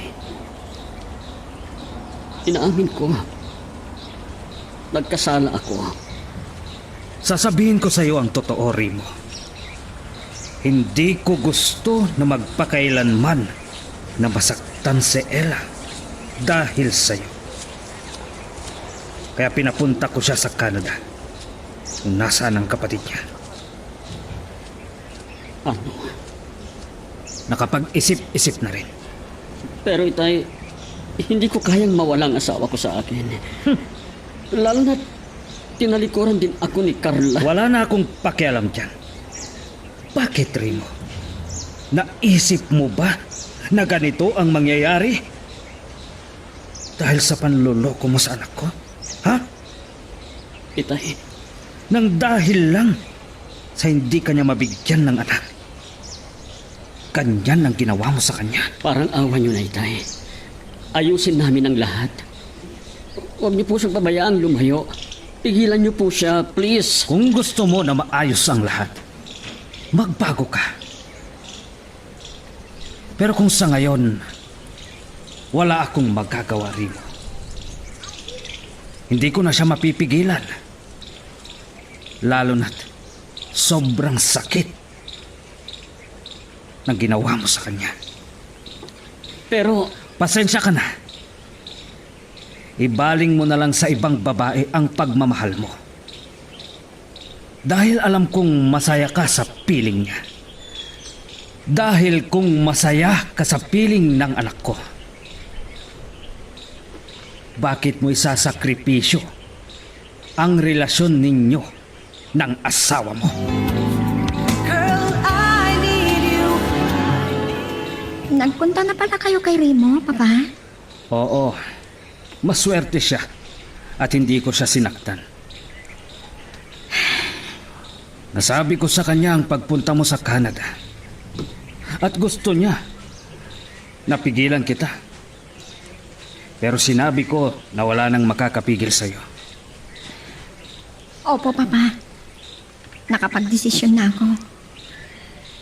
Inaamin ko. Nagkasala ako. Sasabihin ko sa iyo ang totoo, Remo. Hindi ko gusto na magpakailanman na masaktan si Ella dahil sa iyo. Kaya pinapunta ko siya sa Canada. Kung nasaan ang kapatid niya. Ano? Nakapag-isip-isip na rin. Pero Itay, hindi ko kayang mawalang asawa ko sa akin. Lalo na tinalikuran din ako ni Carla. Wala na akong pakialam dyan. Bakit, Remo? Naisip mo ba na ganito ang mangyayari? Dahil sa panloloko mo sa anak ko? Ha? Itay, Nang dahil lang sa hindi kanya mabigyan ng anak. Ganyan ang ginawa mo sa kanya. parang awa niyo na, Itay. Ayusin namin ang lahat. Huwag niyo po siyang pabayaang lumayo. Pigilan niyo po siya, please. Kung gusto mo na maayos ang lahat, magbago ka. Pero kung sa ngayon, wala akong magagawa, Remo. Hindi ko na siya mapipigilan. Lalo na't sobrang sakit ng ginawa mo sa kanya. Pero, Pasensya ka na. Ibaling mo na lang sa ibang babae ang pagmamahal mo. Dahil alam kong masaya ka sa piling niya. Dahil kung masaya ka sa piling ng anak ko, bakit mo isasakripisyo ang relasyon ninyo ng asawa mo? Nagpunta na pala kayo kay Remo, Papa? Oo, maswerte siya at hindi ko siya sinaktan. Nasabi ko sa kanya ang pagpunta mo sa Canada. At gusto niya. Napigilan kita. Pero sinabi ko na wala nang makakapigil sa'yo. Opo, Papa. Nakapagdesisyon na ako.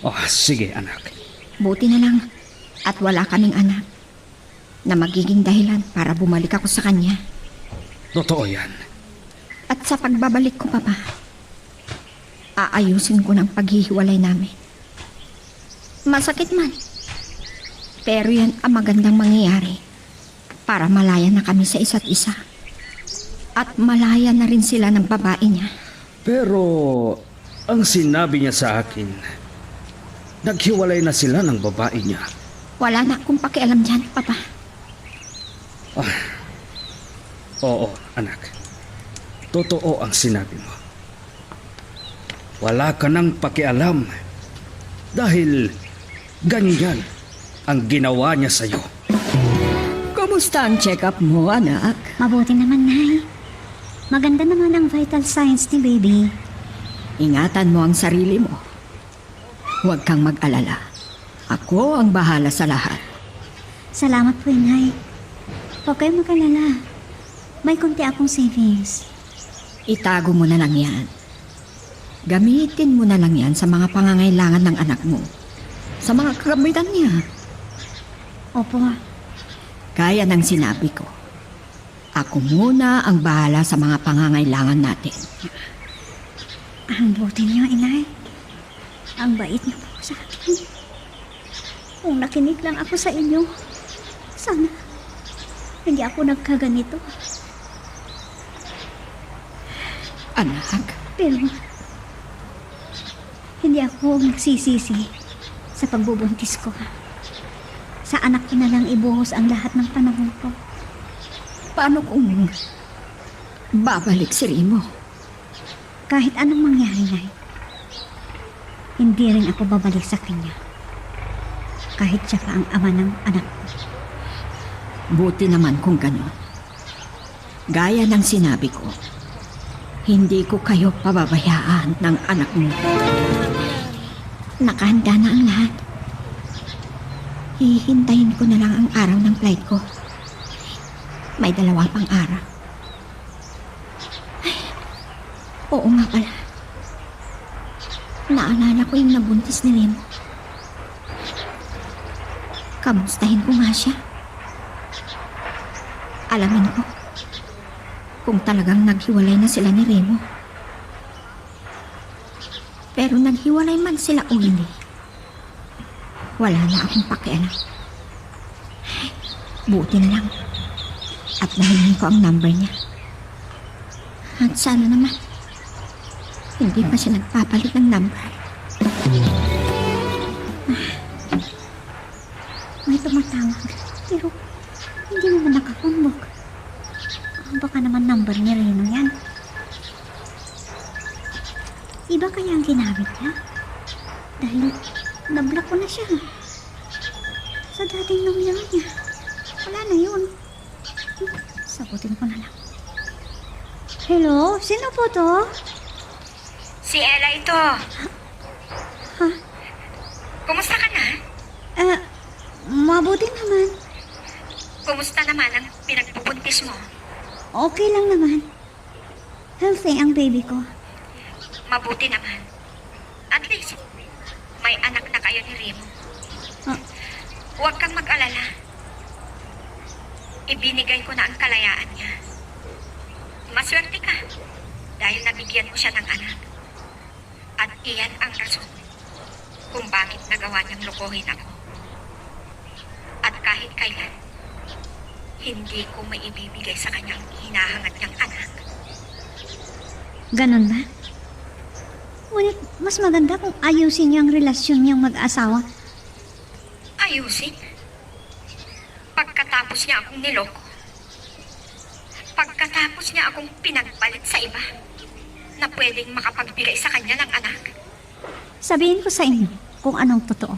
Oh, sige anak. Buti na lang at wala kaming anak na magiging dahilan para bumalik ako sa kanya. Totoo yan. At sa pagbabalik ko, Papa, aayusin ko ng paghihiwalay namin. Masakit man. Pero yan ang magandang mangyayari para malaya na kami sa isa't isa. At malaya na rin sila ng babae niya. Pero ang sinabi niya sa akin, naghiwalay na sila ng babae niya. Wala na akong pakialam dyan, Papa. Oo, anak. Totoo ang sinabi mo. Wala ka nang pakialam dahil ganyan ang ginawa niya sa'yo. Kumusta ang check-up mo, anak? Mabuti naman, Nay. Maganda naman ang vital signs ni baby. Ingatan mo ang sarili mo. Huwag kang mag-alala. Ako ang bahala sa lahat. Salamat po, Nay. Huwag kayong mag-alala. May kunti akong savings. Itago mo na lang yan. Gamitin mo na lang yan sa mga pangangailangan ng anak mo. Sa mga kagamitan niya. Opo. Kaya ng sinabi ko. Ako muna ang bahala sa mga pangangailangan natin. Ang buti niyo, Inay. Ang bait niyo po sa akin. Kung nakinig lang ako sa inyo, sana hindi ako nagkaganito. Anak, Pero hindi ako nagsisisi sa pagbubuntis ko. Sa anak ko na lang ibuhos ang lahat ng panahon ko. paano kung babalik si Remo? Kahit anong mangyari, Nay, hindi rin ako babalik sa kanya. Kahit siya pa ang ama ng anak ko. Buti naman kung gano'n. Gaya ng sinabi ko, Hindi ko kayo pababayaan ng anak mo. Nakahanda na ang lahat. Hihintayin ko na lang ang araw ng flight ko. May 2 pang araw. Ay, oo nga pala. Naalala ko yung nabuntis ni Remo. Kamustahin ko nga siya. Alamin ko kung talagang naghiwalay na sila ni Remo. Pero naghiwalay man sila o hindi, wala na akong pakialam. Buti na lang at nahingin ko ang number niya. At sana naman hindi pa siya nagpapalit ng number. May tumatawag pero hindi naman nakakundok. Baka naman number ni Reno yan. Iba kaya ang ginamit niya? Dahil nablock ko na siya. Sa dating numero niya. Wala na yun. Sagutin ko na lang. Hello? Sino po to? Si Ella ito. Ha? Kumusta ka na? Mabuti naman. Kumusta naman ang pinagpupuntis mo? Okay lang naman. Healthy ang baby ko. Mabuti naman. At least, may anak na kayo ni Remo. Ah. Huwag kang mag-alala. Ibinigay ko na ang kalayaan niya. Maswerte ka dahil nabigyan mo siya ng anak. At iyan ang rason kung bakit nagawa niyang lokohin ako. At kahit kailan, hindi ko maibibigay sa kanyang hinahangad niyang anak. Ganon ba? Ngunit mas maganda kung ayusin niyo ang relasyon niyang mag-asawa. Ayusin? Pagkatapos niya akong niloko. Pagkatapos niya akong pinagpalit sa iba na pwedeng makapagbigay sa kanya ng anak. Sabihin ko sa inyo kung anong totoo.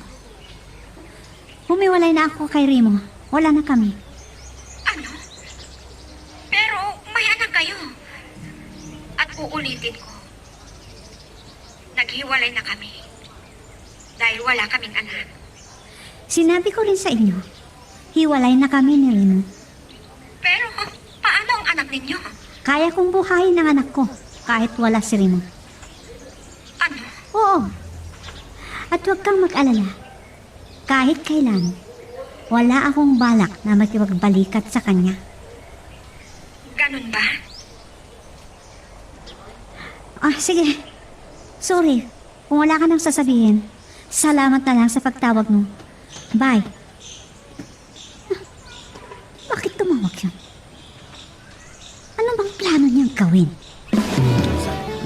Humiwalay na ako kay Remo. Wala na kami. Ano? Pero may anak kayo. At uulitin ko. Naghiwalay na kami. Dahil wala kaming anak. Sinabi ko rin sa inyo, hiwalay na kami ni Remo. Pero paano ang anak ninyo? Kaya kong buhayin ang anak ko kahit wala si Remo. Ano? Oo. At huwag kang mag-alala. Kahit kailan, wala akong balak na makipagbalikat sa kanya. Ganun ba? Sige. Sorry. Kung wala ka nang sasabihin, salamat na lang sa pagtawag mo. Bye. Bakit tumawag yun? Ano bang plano niyang gawin?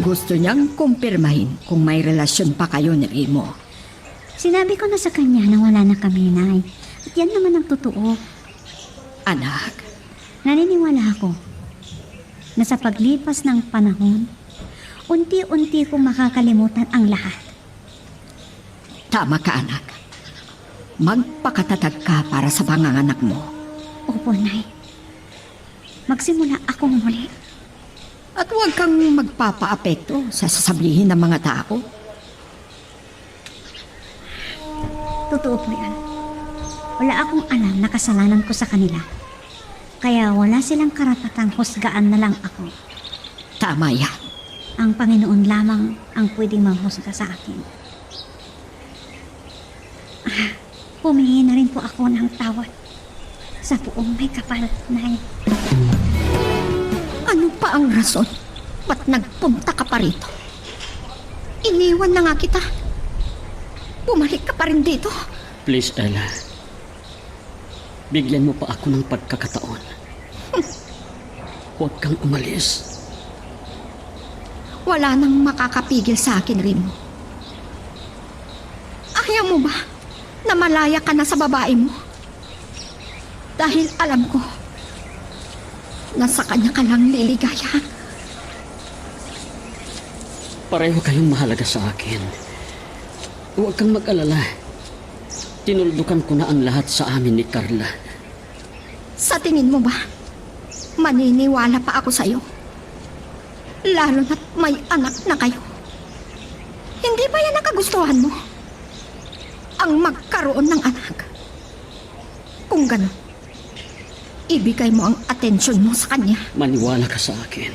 Gusto niyang kumpirmahin kung may relasyon pa kayo ni Remo. Sinabi ko na sa kanya na wala na kami, Nay. At yan naman ang totoo. Anak, Naniniwala ako na sa paglipas ng panahon, unti-unti kong makakalimutan ang lahat. tama ka anak. Magpakatatag ka para sa panganganak mo. Opo, Nay. Magsimula akong muli. At huwag kang magpapaapekto sa sasabihin ng mga tao. Totoo po yan. Wala akong alam na kasalanan ko sa kanila. Kaya wala silang karapatang husgaan na lang ako. Tama yan. Ang Panginoon lamang ang pwedeng manghusga sa akin. Humingi na rin po ako ng tawad sa buong may kapal, Nay. Ano pa ang rason? Ba't nagpunta ka pa rito? Iniwan na nga kita. Bumalik ka pa rin dito. Please, Ella. Bigyan mo pa ako ng pagkakataon. Huwag kang umalis. Wala nang makakapigil sa akin, Remo. Ayaw mo ba na malaya ka na sa babae mo? Dahil alam ko na sa kanya ka lang liligaya. Pareho kayong mahalaga sa akin. Huwag kang mag-alala. Tinuldukan ko na ang lahat sa amin ni Carla. Sa tingin mo ba, maniniwala pa ako sa'yo? Lalo na't may anak na kayo. Hindi ba yan ang kagustuhan mo? Ang magkaroon ng anak. Kung gano'n, ibigay mo ang atensyon mo sa kanya. Maniwala ka sa akin.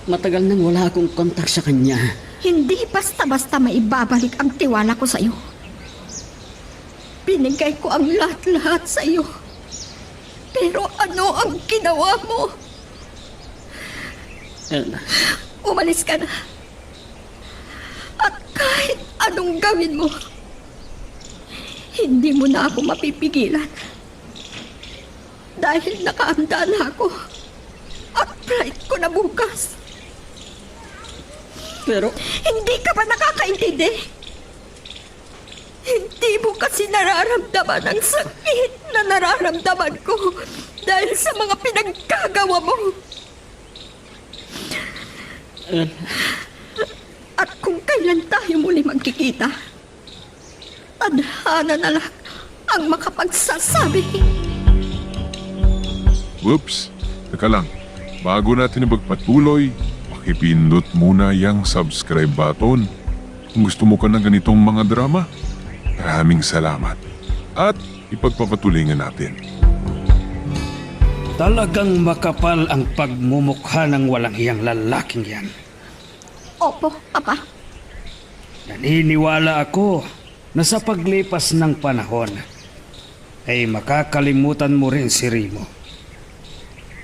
Matagal nang wala akong kontak sa kanya. Hindi basta-basta maibabalik ang tiwala ko sa iyo. Binigay ko ang lahat-lahat sa iyo. Pero ano ang ginawa mo? Elna, Umalis ka na. At kahit anong gawin mo, hindi mo na ako mapipigilan. Dahil nakaanda na ako. At flight ko na bukas. pero Hindi ka ba nakakaintindi? Hindi mo kasi nararamdaman ang sakit na nararamdaman ko dahil sa mga pinagkagawa mo. At kung kailan tayo muli magkikita, tadhana na lang ang makapagsasabi. Whoops! Teka lang. Bago natin magpatuloy, pakipindot muna yung subscribe button. Kung gusto mo ka ng ganitong mga drama, maraming salamat. At ipagpapatuloy nga natin. Talagang makapal ang pagmumukha ng walang hiyang lalaking yan. Opo, Papa. Naniniwala ako na sa paglipas ng panahon ay makakalimutan mo rin si Remo.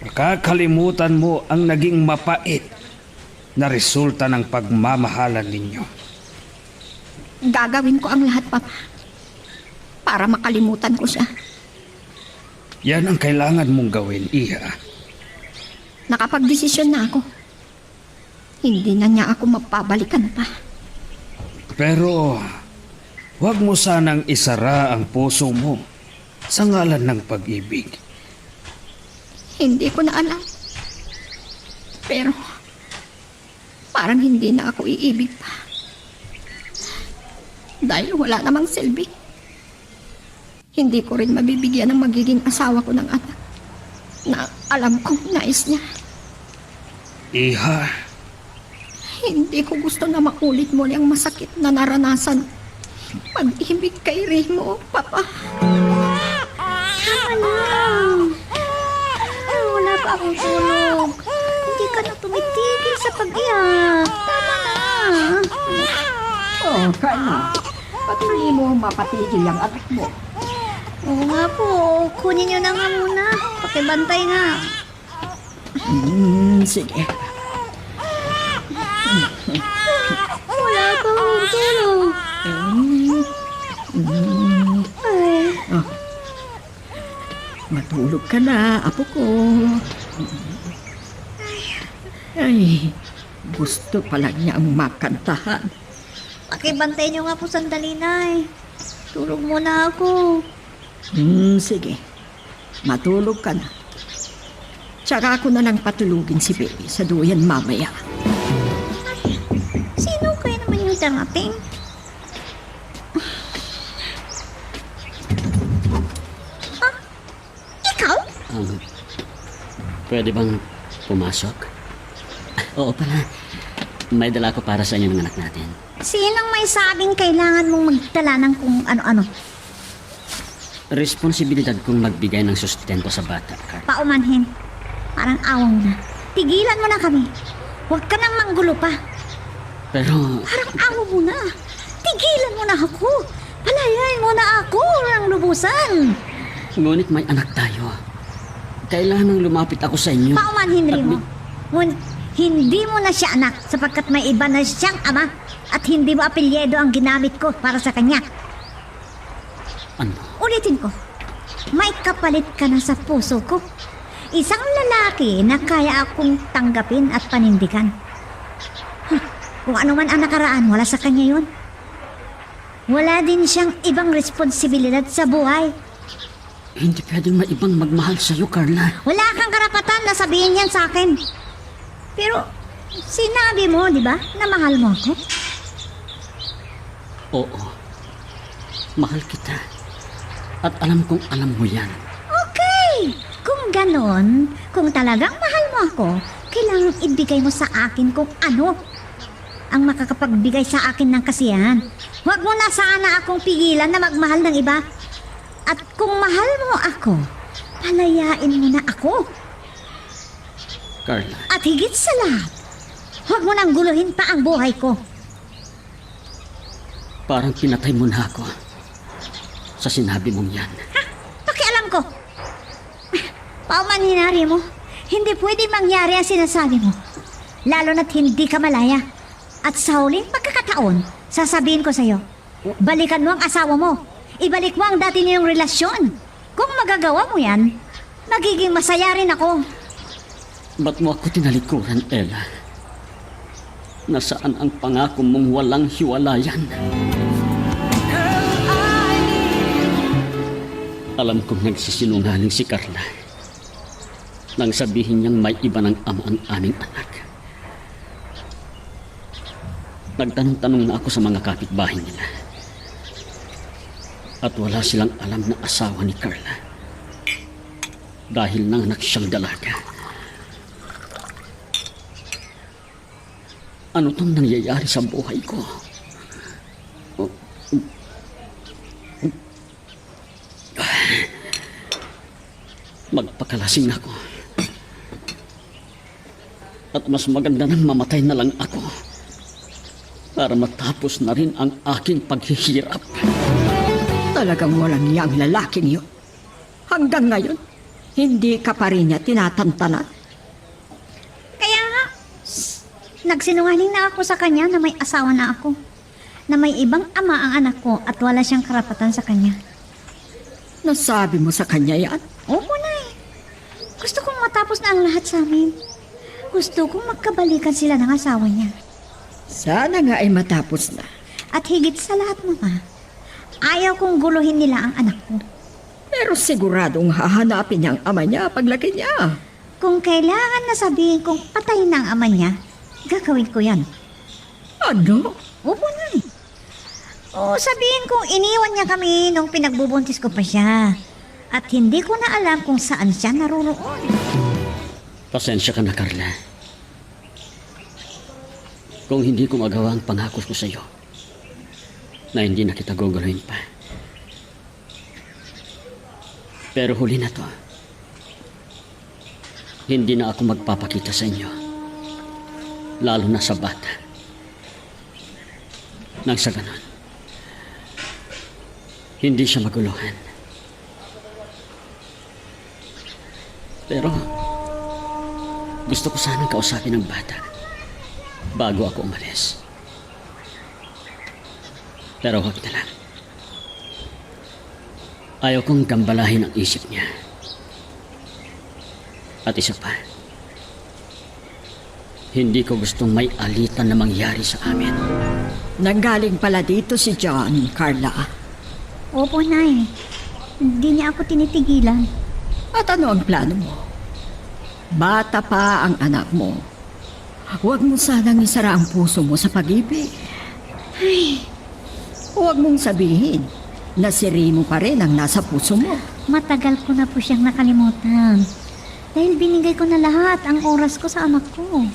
Makakalimutan mo ang naging mapait na resulta ng pagmamahalan ninyo. Gagawin ko ang lahat, Papa. Para makalimutan ko siya. Yan ang kailangan mong gawin, Iha. Nakapagdesisyon na ako. Hindi na niya ako mapabalikan pa. Pero huwag mo sanang isara ang puso mo sa ngalan ng pag-ibig. Hindi ko na alam. Pero parang hindi na ako iibig pa. Dahil wala namang silbi. Hindi ko rin mabibigyan ng magiging asawa ko ng anak na alam kong nais niya. Iha, Hindi ko gusto na maulit mo ang masakit na naranasan pag-ibig kay Remo, Papa. Wala pa akong tulog. Hindi ka na tumitigil sa pag-iyak. Tama na. Oh, kaya. Pati hindi mo mapatigil ang anak mo. Oo nga po. Kunin niyo na nga muna. Pakibantay nga. Sige. Wala pa akong tulog. Ay, Matulog ka na, apo ko. Ay, gusto pala niya ang makantahan. pakibantay niyo nga po sandali na eh. Tulog muna ako. Sige. Matulog ka na. Tsaka ako na lang patulugin si Baby sa duyan mamaya. Sino kaya naman yung darating? Ah, ikaw? pwede bang pumasok? Oo pala. May dala ko para sa inyo ng anak natin. Sinong may sabing kailangan mong magdala ng kung ano-ano? Responsibilidad kong magbigay ng sustento sa bata, Carl. Paumanhin. Parang awang mo na. Tigilan mo na kami. Huwag ka nang manggulo pa. Pero Parang awa mo na. Tigilan mo na ako. Palayain mo na ako ng lubusan. ngunit may anak tayo. Kailangang lumapit ako sa inyo. Paumanhin rin mo. Hindi mo na siya anak sapagkat may iba na siyang ama at hindi mo apelyedo ang ginamit ko para sa kanya. Ano? Ulitin ko. May kapalit ka na sa puso ko. Isang lalaki na kaya akong tanggapin at panindigan. Kung ano man ang nakaraan, wala sa kanya yun. Wala din siyang ibang responsibilidad sa buhay. Hindi pwedeng may ibang magmahal sa'yo, Carla. Wala kang karapatan na sabihin yan sa akin. Pero, sinabi mo, di ba, na mahal mo ako? Oo. Mahal kita. At alam kong alam mo yan. Okay! Kung ganon, kung talagang mahal mo ako, kailangang ibigay mo sa akin kung ano ang makakapagbigay sa akin ng kasiyahan. Huwag mo na sana akong pigilan na magmahal ng iba. At kung mahal mo ako, palayain mo na ako. Carla, At higit sa lahat, huwag mo nang guluhin pa ang buhay ko. parang pinatay mo na ako sa sinabi mong yan. Pakialam ko. Paumaninari mo, hindi pwede mangyari ang sinasabi mo. Lalo na't hindi ka malaya. At sa huling pagkakataon, sasabihin ko sa'yo, balikan mo ang asawa mo. Ibalik mo ang dati niyong relasyon. Kung magagawa mo yan, magiging masaya rin ako. Ba't mo ako tinalikuran, Ella? Nasaan ang pangako mong walang hiwalayan? Alam kong nagsisinungaling si Carla nang sabihin niyang may iba ng ama ang aming anak. Nagtanong-tanong na ako sa mga kapitbahay nila. At wala silang alam na asawa ni Carla. Dahil nanganak siyang dalaga. Ano tong nangyayari sa buhay ko? Magpakalasing ako. At mas maganda nang mamatay na lang ako para matapos na rin ang aking paghihirap. Talagang walang iyang lalaking yun. Hanggang ngayon, hindi ka pa rin niya tinatantanan. Kaya nga, nagsinungaling na ako sa kanya na may asawa na ako. Na may ibang ama ang anak ko at wala siyang karapatan sa kanya. Nasabi mo sa kanya yan? Opo, Nay. Gusto kong matapos na ang lahat sa amin. Gusto kong magkabalikan sila ng asawa niya. Sana nga ay matapos na. At higit sa lahat, Mama, ayaw kong guluhin nila ang anak ko. Pero siguradong hahanapin niya ang ama niya paglaki niya. Kung kailangan na sabihin kong patay na ang ama niya, gagawin ko yan. Ano? Opo, Nay. O sabihin kong iniwan niya kami nung pinagbubuntis ko pa siya. At hindi ko na alam kung saan siya naroroon. Pasensya ka na, Carla. Kung hindi ko magawa ang pangako ko sa iyo, na hindi na kita guguluhin pa. Pero huli na to. Hindi na ako magpapakita sa inyo. Lalo na sa bata. Nang sa ganon, hindi siya maguluhan. Pero gusto ko sanang kausapin ng bata bago ako umalis. Pero huwag na lang. Ayaw kong gambalahin ang isip niya. At isa pa, hindi ko gustong may alitan na mangyari sa amin. Nanggaling pala dito si John, Carla. Opo, Nay. Hindi niya ako tinitigilan. At ano ang plano mo? Bata pa ang anak mo. Huwag mo sanang isara ang puso mo sa pag-ibig. Huwag mong sabihin na si Remo pa rin ang nasa puso mo. Matagal ko na po siyang nakalimutan. Dahil binigay ko na lahat ang oras ko sa anak ko.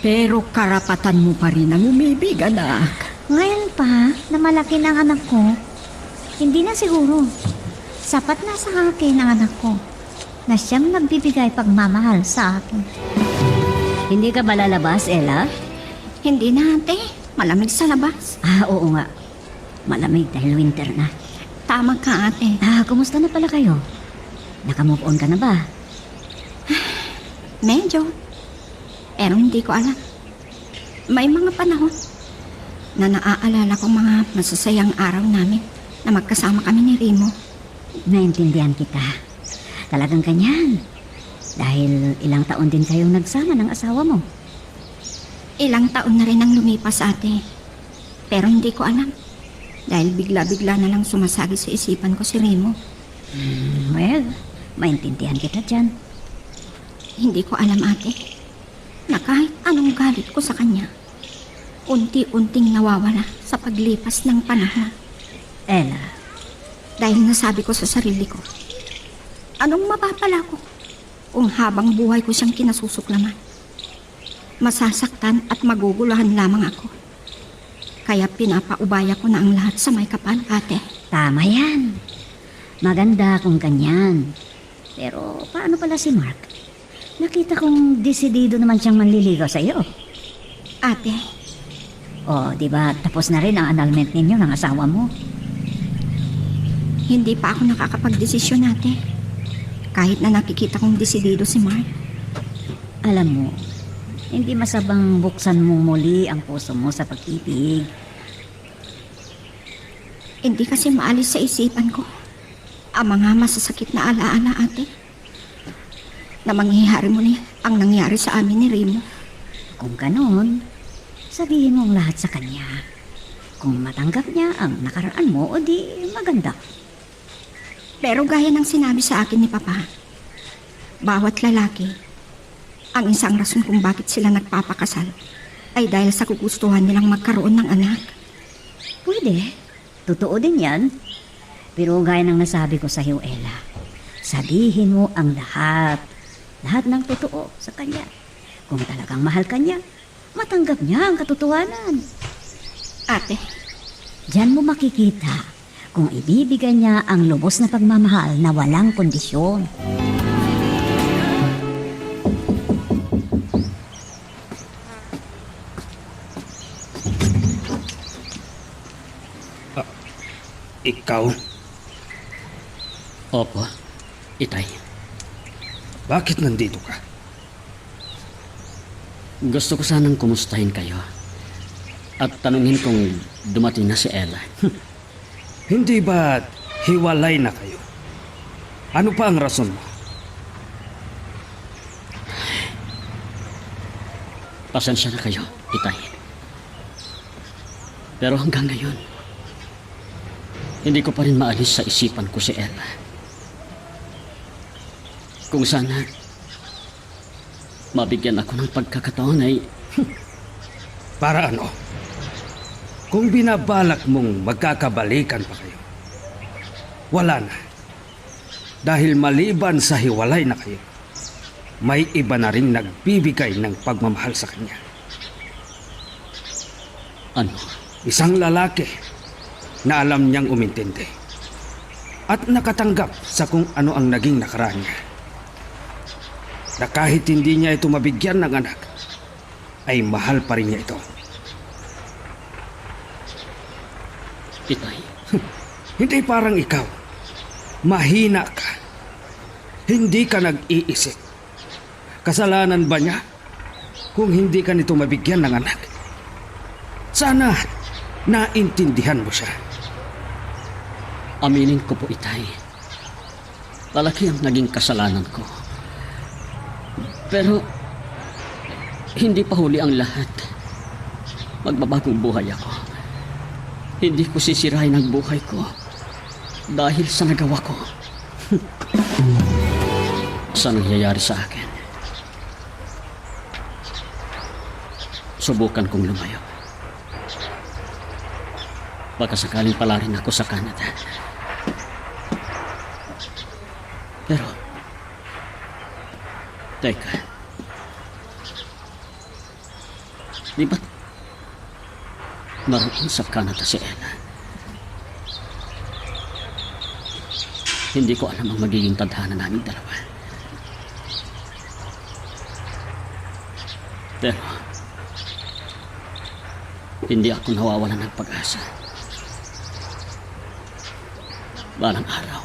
Pero karapatan mo pa rin ang umibig, anak. Ngayon pa, na malaki na ang anak ko, hindi na siguro. Sapat na sa akin ang anak ko na siyang nagbibigay pagmamahal sa akin. Hindi ka ba lalabas, Ella? Hindi na, ate. Malamig sa labas. Oo nga. Malamig dahil winter na. Tama ka, ate. Kumusta na pala kayo? Naka-move on ka na ba? Medyo. Pero hindi ko alam. May mga panahon na naaalala ko mga masasayang araw namin na magkasama kami ni Remo. Naintindihan kita. Talagang ganyan. Dahil ilang taon din kayong nagsama ng asawa mo. Ilang taon na rin ang lumipas, ate. Pero hindi ko alam. Dahil bigla-bigla na lang sumasagi sa isipan ko si Remo. Well, maintindihan kita dyan. Hindi ko alam, ate, na kahit anong galit ko sa kanya, unti-unting nawawala sa paglipas ng panahon. Ella, Dahil nasabi ko sa sarili ko, anong mapapala ko kung habang buhay ko siyang kinasusuklaman? masasaktan at maguguluhan lamang ako. Kaya pinapaubaya ko na ang lahat sa may kapal, ate. Tama yan. Maganda kung ganyan. Pero paano pala si Mark? Nakita kong desidido naman siyang manliligaw sa iyo. Ate, Di ba tapos na rin ang annulment ninyo ng asawa mo? hindi pa ako nakakapagdesisyon, ate. Kahit na nakikita kong desidido si Mark. Alam mo, hindi masabang buksan mo muli ang puso mo sa pag-ibig. Hindi kasi maalis sa isipan ko ang mga masasakit na alaala, ate. Na mangyayari muli ang nangyari sa amin ni Remo. Kung ganon, sabihin mo ang lahat sa kanya. Kung matanggap niya ang nakaraan mo, o di maganda. Pero gaya ng sinabi sa akin ni Papa, bawat lalaki, ang isang rason kung bakit sila nagpapakasal ay dahil sa kugustuhan nilang magkaroon ng anak. Pwede. Totoo din yan. Pero gaya ng nasabi ko sa iyo, Ella, sabihin mo ang lahat. Lahat ng totoo sa kanya. Kung talagang mahal ka niya, matanggap niya ang katotohanan. Ate, Diyan mo makikita kung ibibigay niya ang lubos na pagmamahal na walang kondisyon. Ikaw, Opo, Itay. bakit nandito ka? Gusto ko sanang kumustahin kayo. At tanungin kung dumating na si Ella. Hindi ba hiwalay na kayo? Ano pa ang rason mo? Pasensya na kayo, Itay. Pero hanggang ngayon, hindi ko pa rin maalis sa isipan ko si Ella. Kung sana mabigyan ako ng pagkakataon ay Para ano? Kung binabalak mong magkakabalikan pa kayo, wala na. Dahil maliban sa hiwalay na kayo, may iba na rin nagbibigay ng pagmamahal sa kanya. ano, Isang lalaki na alam niyang umintindi at nakatanggap sa kung ano ang naging nakaraan niya. Na kahit hindi niya ito mabigyan ng anak, ay mahal pa rin niya ito. Itay. Hindi parang ikaw. Mahina ka. Hindi ka nag-iisip. Kasalanan ba niya kung hindi ka nito mabigyan ng anak? Sana naintindihan mo siya. Aminin ko po, Itay. Malaki ang naging kasalanan ko. Pero hindi pa huli ang lahat. Magbabagong buhay ako. Hindi ko sisirain ang buhay ko dahil sa nagawa ko. Sa nangyayari sa akin. Subukan kong lumayo. Baka sakaling pala rin ako sa Canada. Pero, teka. Di ba't naroon sa Canada si Ella? Hindi ko alam ang magiging tadhana namin dalawa. Pero, hindi ako nawawalan ng pag-asa. Balang araw,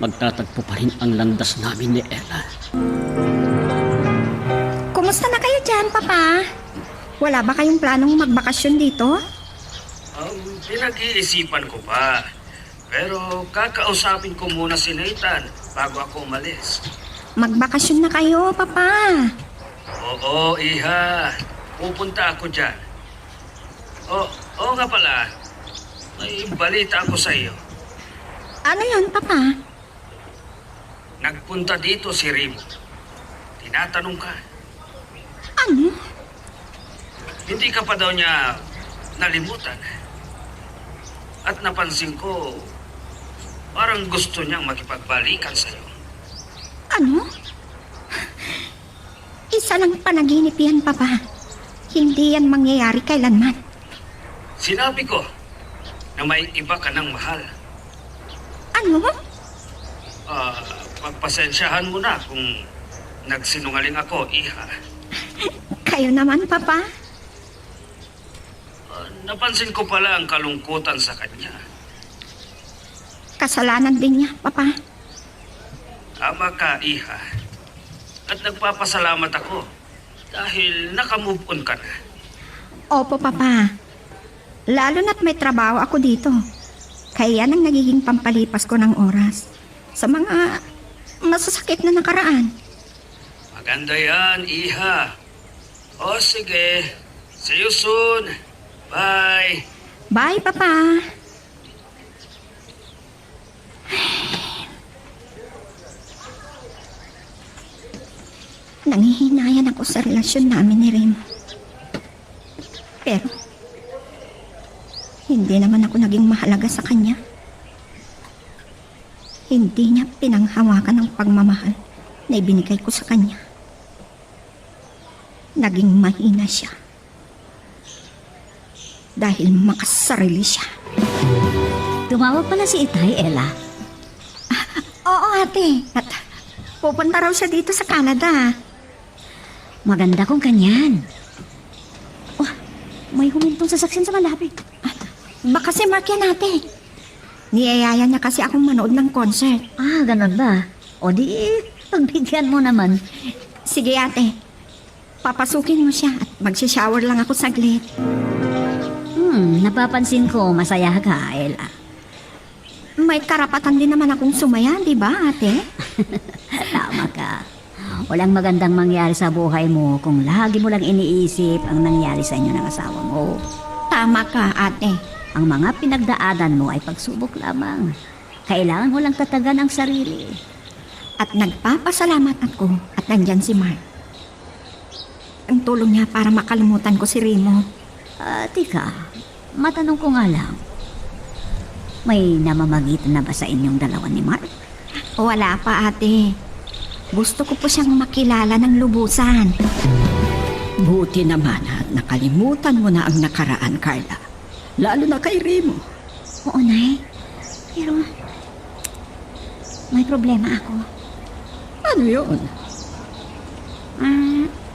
magtatagpo pa rin ang landas namin ni Ella. kumusta na kayo dyan, Papa? Wala ba kayong planong magbakasyon dito? Pinag-iisipan ko pa. Pero kakausapin ko muna si Nathan bago ako umalis. Magbakasyon na kayo, Papa. Oo, Iha. Pupunta ako dyan. Oo nga pala. May balita ako sa iyo. Ano yun, Papa? Nagpunta dito si Remo. Tinatanong ka. Ano? Hindi ka pa daw niya nalimutan. At napansin ko, parang gusto niyang makipagbalikan sa iyo. Ano? Isa lang panaginip yan, Papa. Hindi yan mangyayari kailanman. Sinabi ko na may iba ka ng mahal. Ano? Pagpasensyahan mo na kung nagsinungaling ako, Iha. Kayo naman, Papa. Napansin ko pala ang kalungkutan sa kanya. Kasalanan din niya, Papa. Tama ka, Iha. At nagpapasalamat ako dahil nakamove on ka na. Opo, Papa. Lalo na't may trabaho ako dito. Kaya yan ang nagiging pampalipas ko ng oras sa mga masasakit na nakaraan. Maganda yan, Iha. O sige, see you soon. Bye. Bye, Papa. Nangihinayan ako sa relasyon namin ni Rem. Pero, hindi naman ako naging mahalaga sa kanya. Hindi niya pinanghawakan ng pagmamahal na ibinigay ko sa kanya. Naging mahina siya. Dahil makasarili siya. Tumawag pala si Itay, Ella. Oo, ate. At pupunta raw siya dito sa Canada. Maganda kung kanyan. Oh, may humintong sasakyan sa malapit. Baka si Mark yan, ate. Niyayaya niya kasi akong manood ng concert. Ah, ganun ba? O di, pagbigyan mo naman. Sige, ate. Papasukin mo siya at magsishower lang ako saglit. Napapansin ko, masaya ka, Ella. May karapatan din naman akong sumaya, di ba, ate? Tama ka. Walang magandang mangyari sa buhay mo kung lagi mo lang iniisip ang nangyari sa inyo ng asawa mo. Tama ka, ate. Ang mga pinagdaanan mo ay pagsubok lamang. Kailangan mo lang tatagan ang sarili. At nagpapasalamat ako at nandyan si Mark. Ang tulong niya para makalimutan ko si Remo. Tika, matanong ko nga lang. May namamagitan na ba sa inyong dalawa ni Mark? Wala pa, ate. Gusto ko po siyang makilala ng lubusan. Buti naman at nakalimutan mo na ang nakaraan, Carla. Lalo na kay Remo. Oo, Nay. Pero, may problema ako. Ano yun?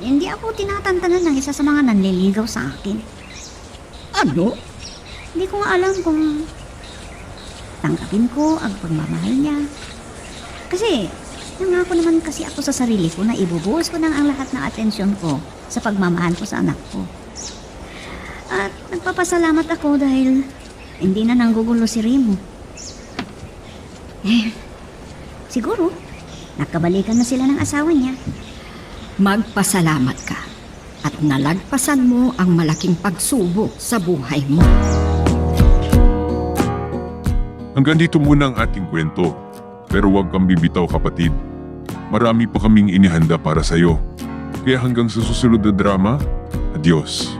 Hindi ako tinatantanan ng isa sa mga nanliligaw sa akin. Ano? Hindi ko nga alam kung tanggapin ko ang pagmamahal niya. Kasi, nangako naman kasi ako sa sarili ko na ibubuhos ko nang ang lahat ng atensyon ko sa pagmamahal ko sa anak ko. At nagpapasalamat ako dahil hindi na nanggugulo si Remo. Siguro, nakabalikan na sila ng asawa niya. Magpasalamat ka at nalagpasan mo ang malaking pagsubok sa buhay mo. Hanggang dito muna ang ating kwento. Pero huwag kang bibitaw, kapatid. Marami pa kaming inihanda para sa'yo. Kaya hanggang sa susunod na drama, adios.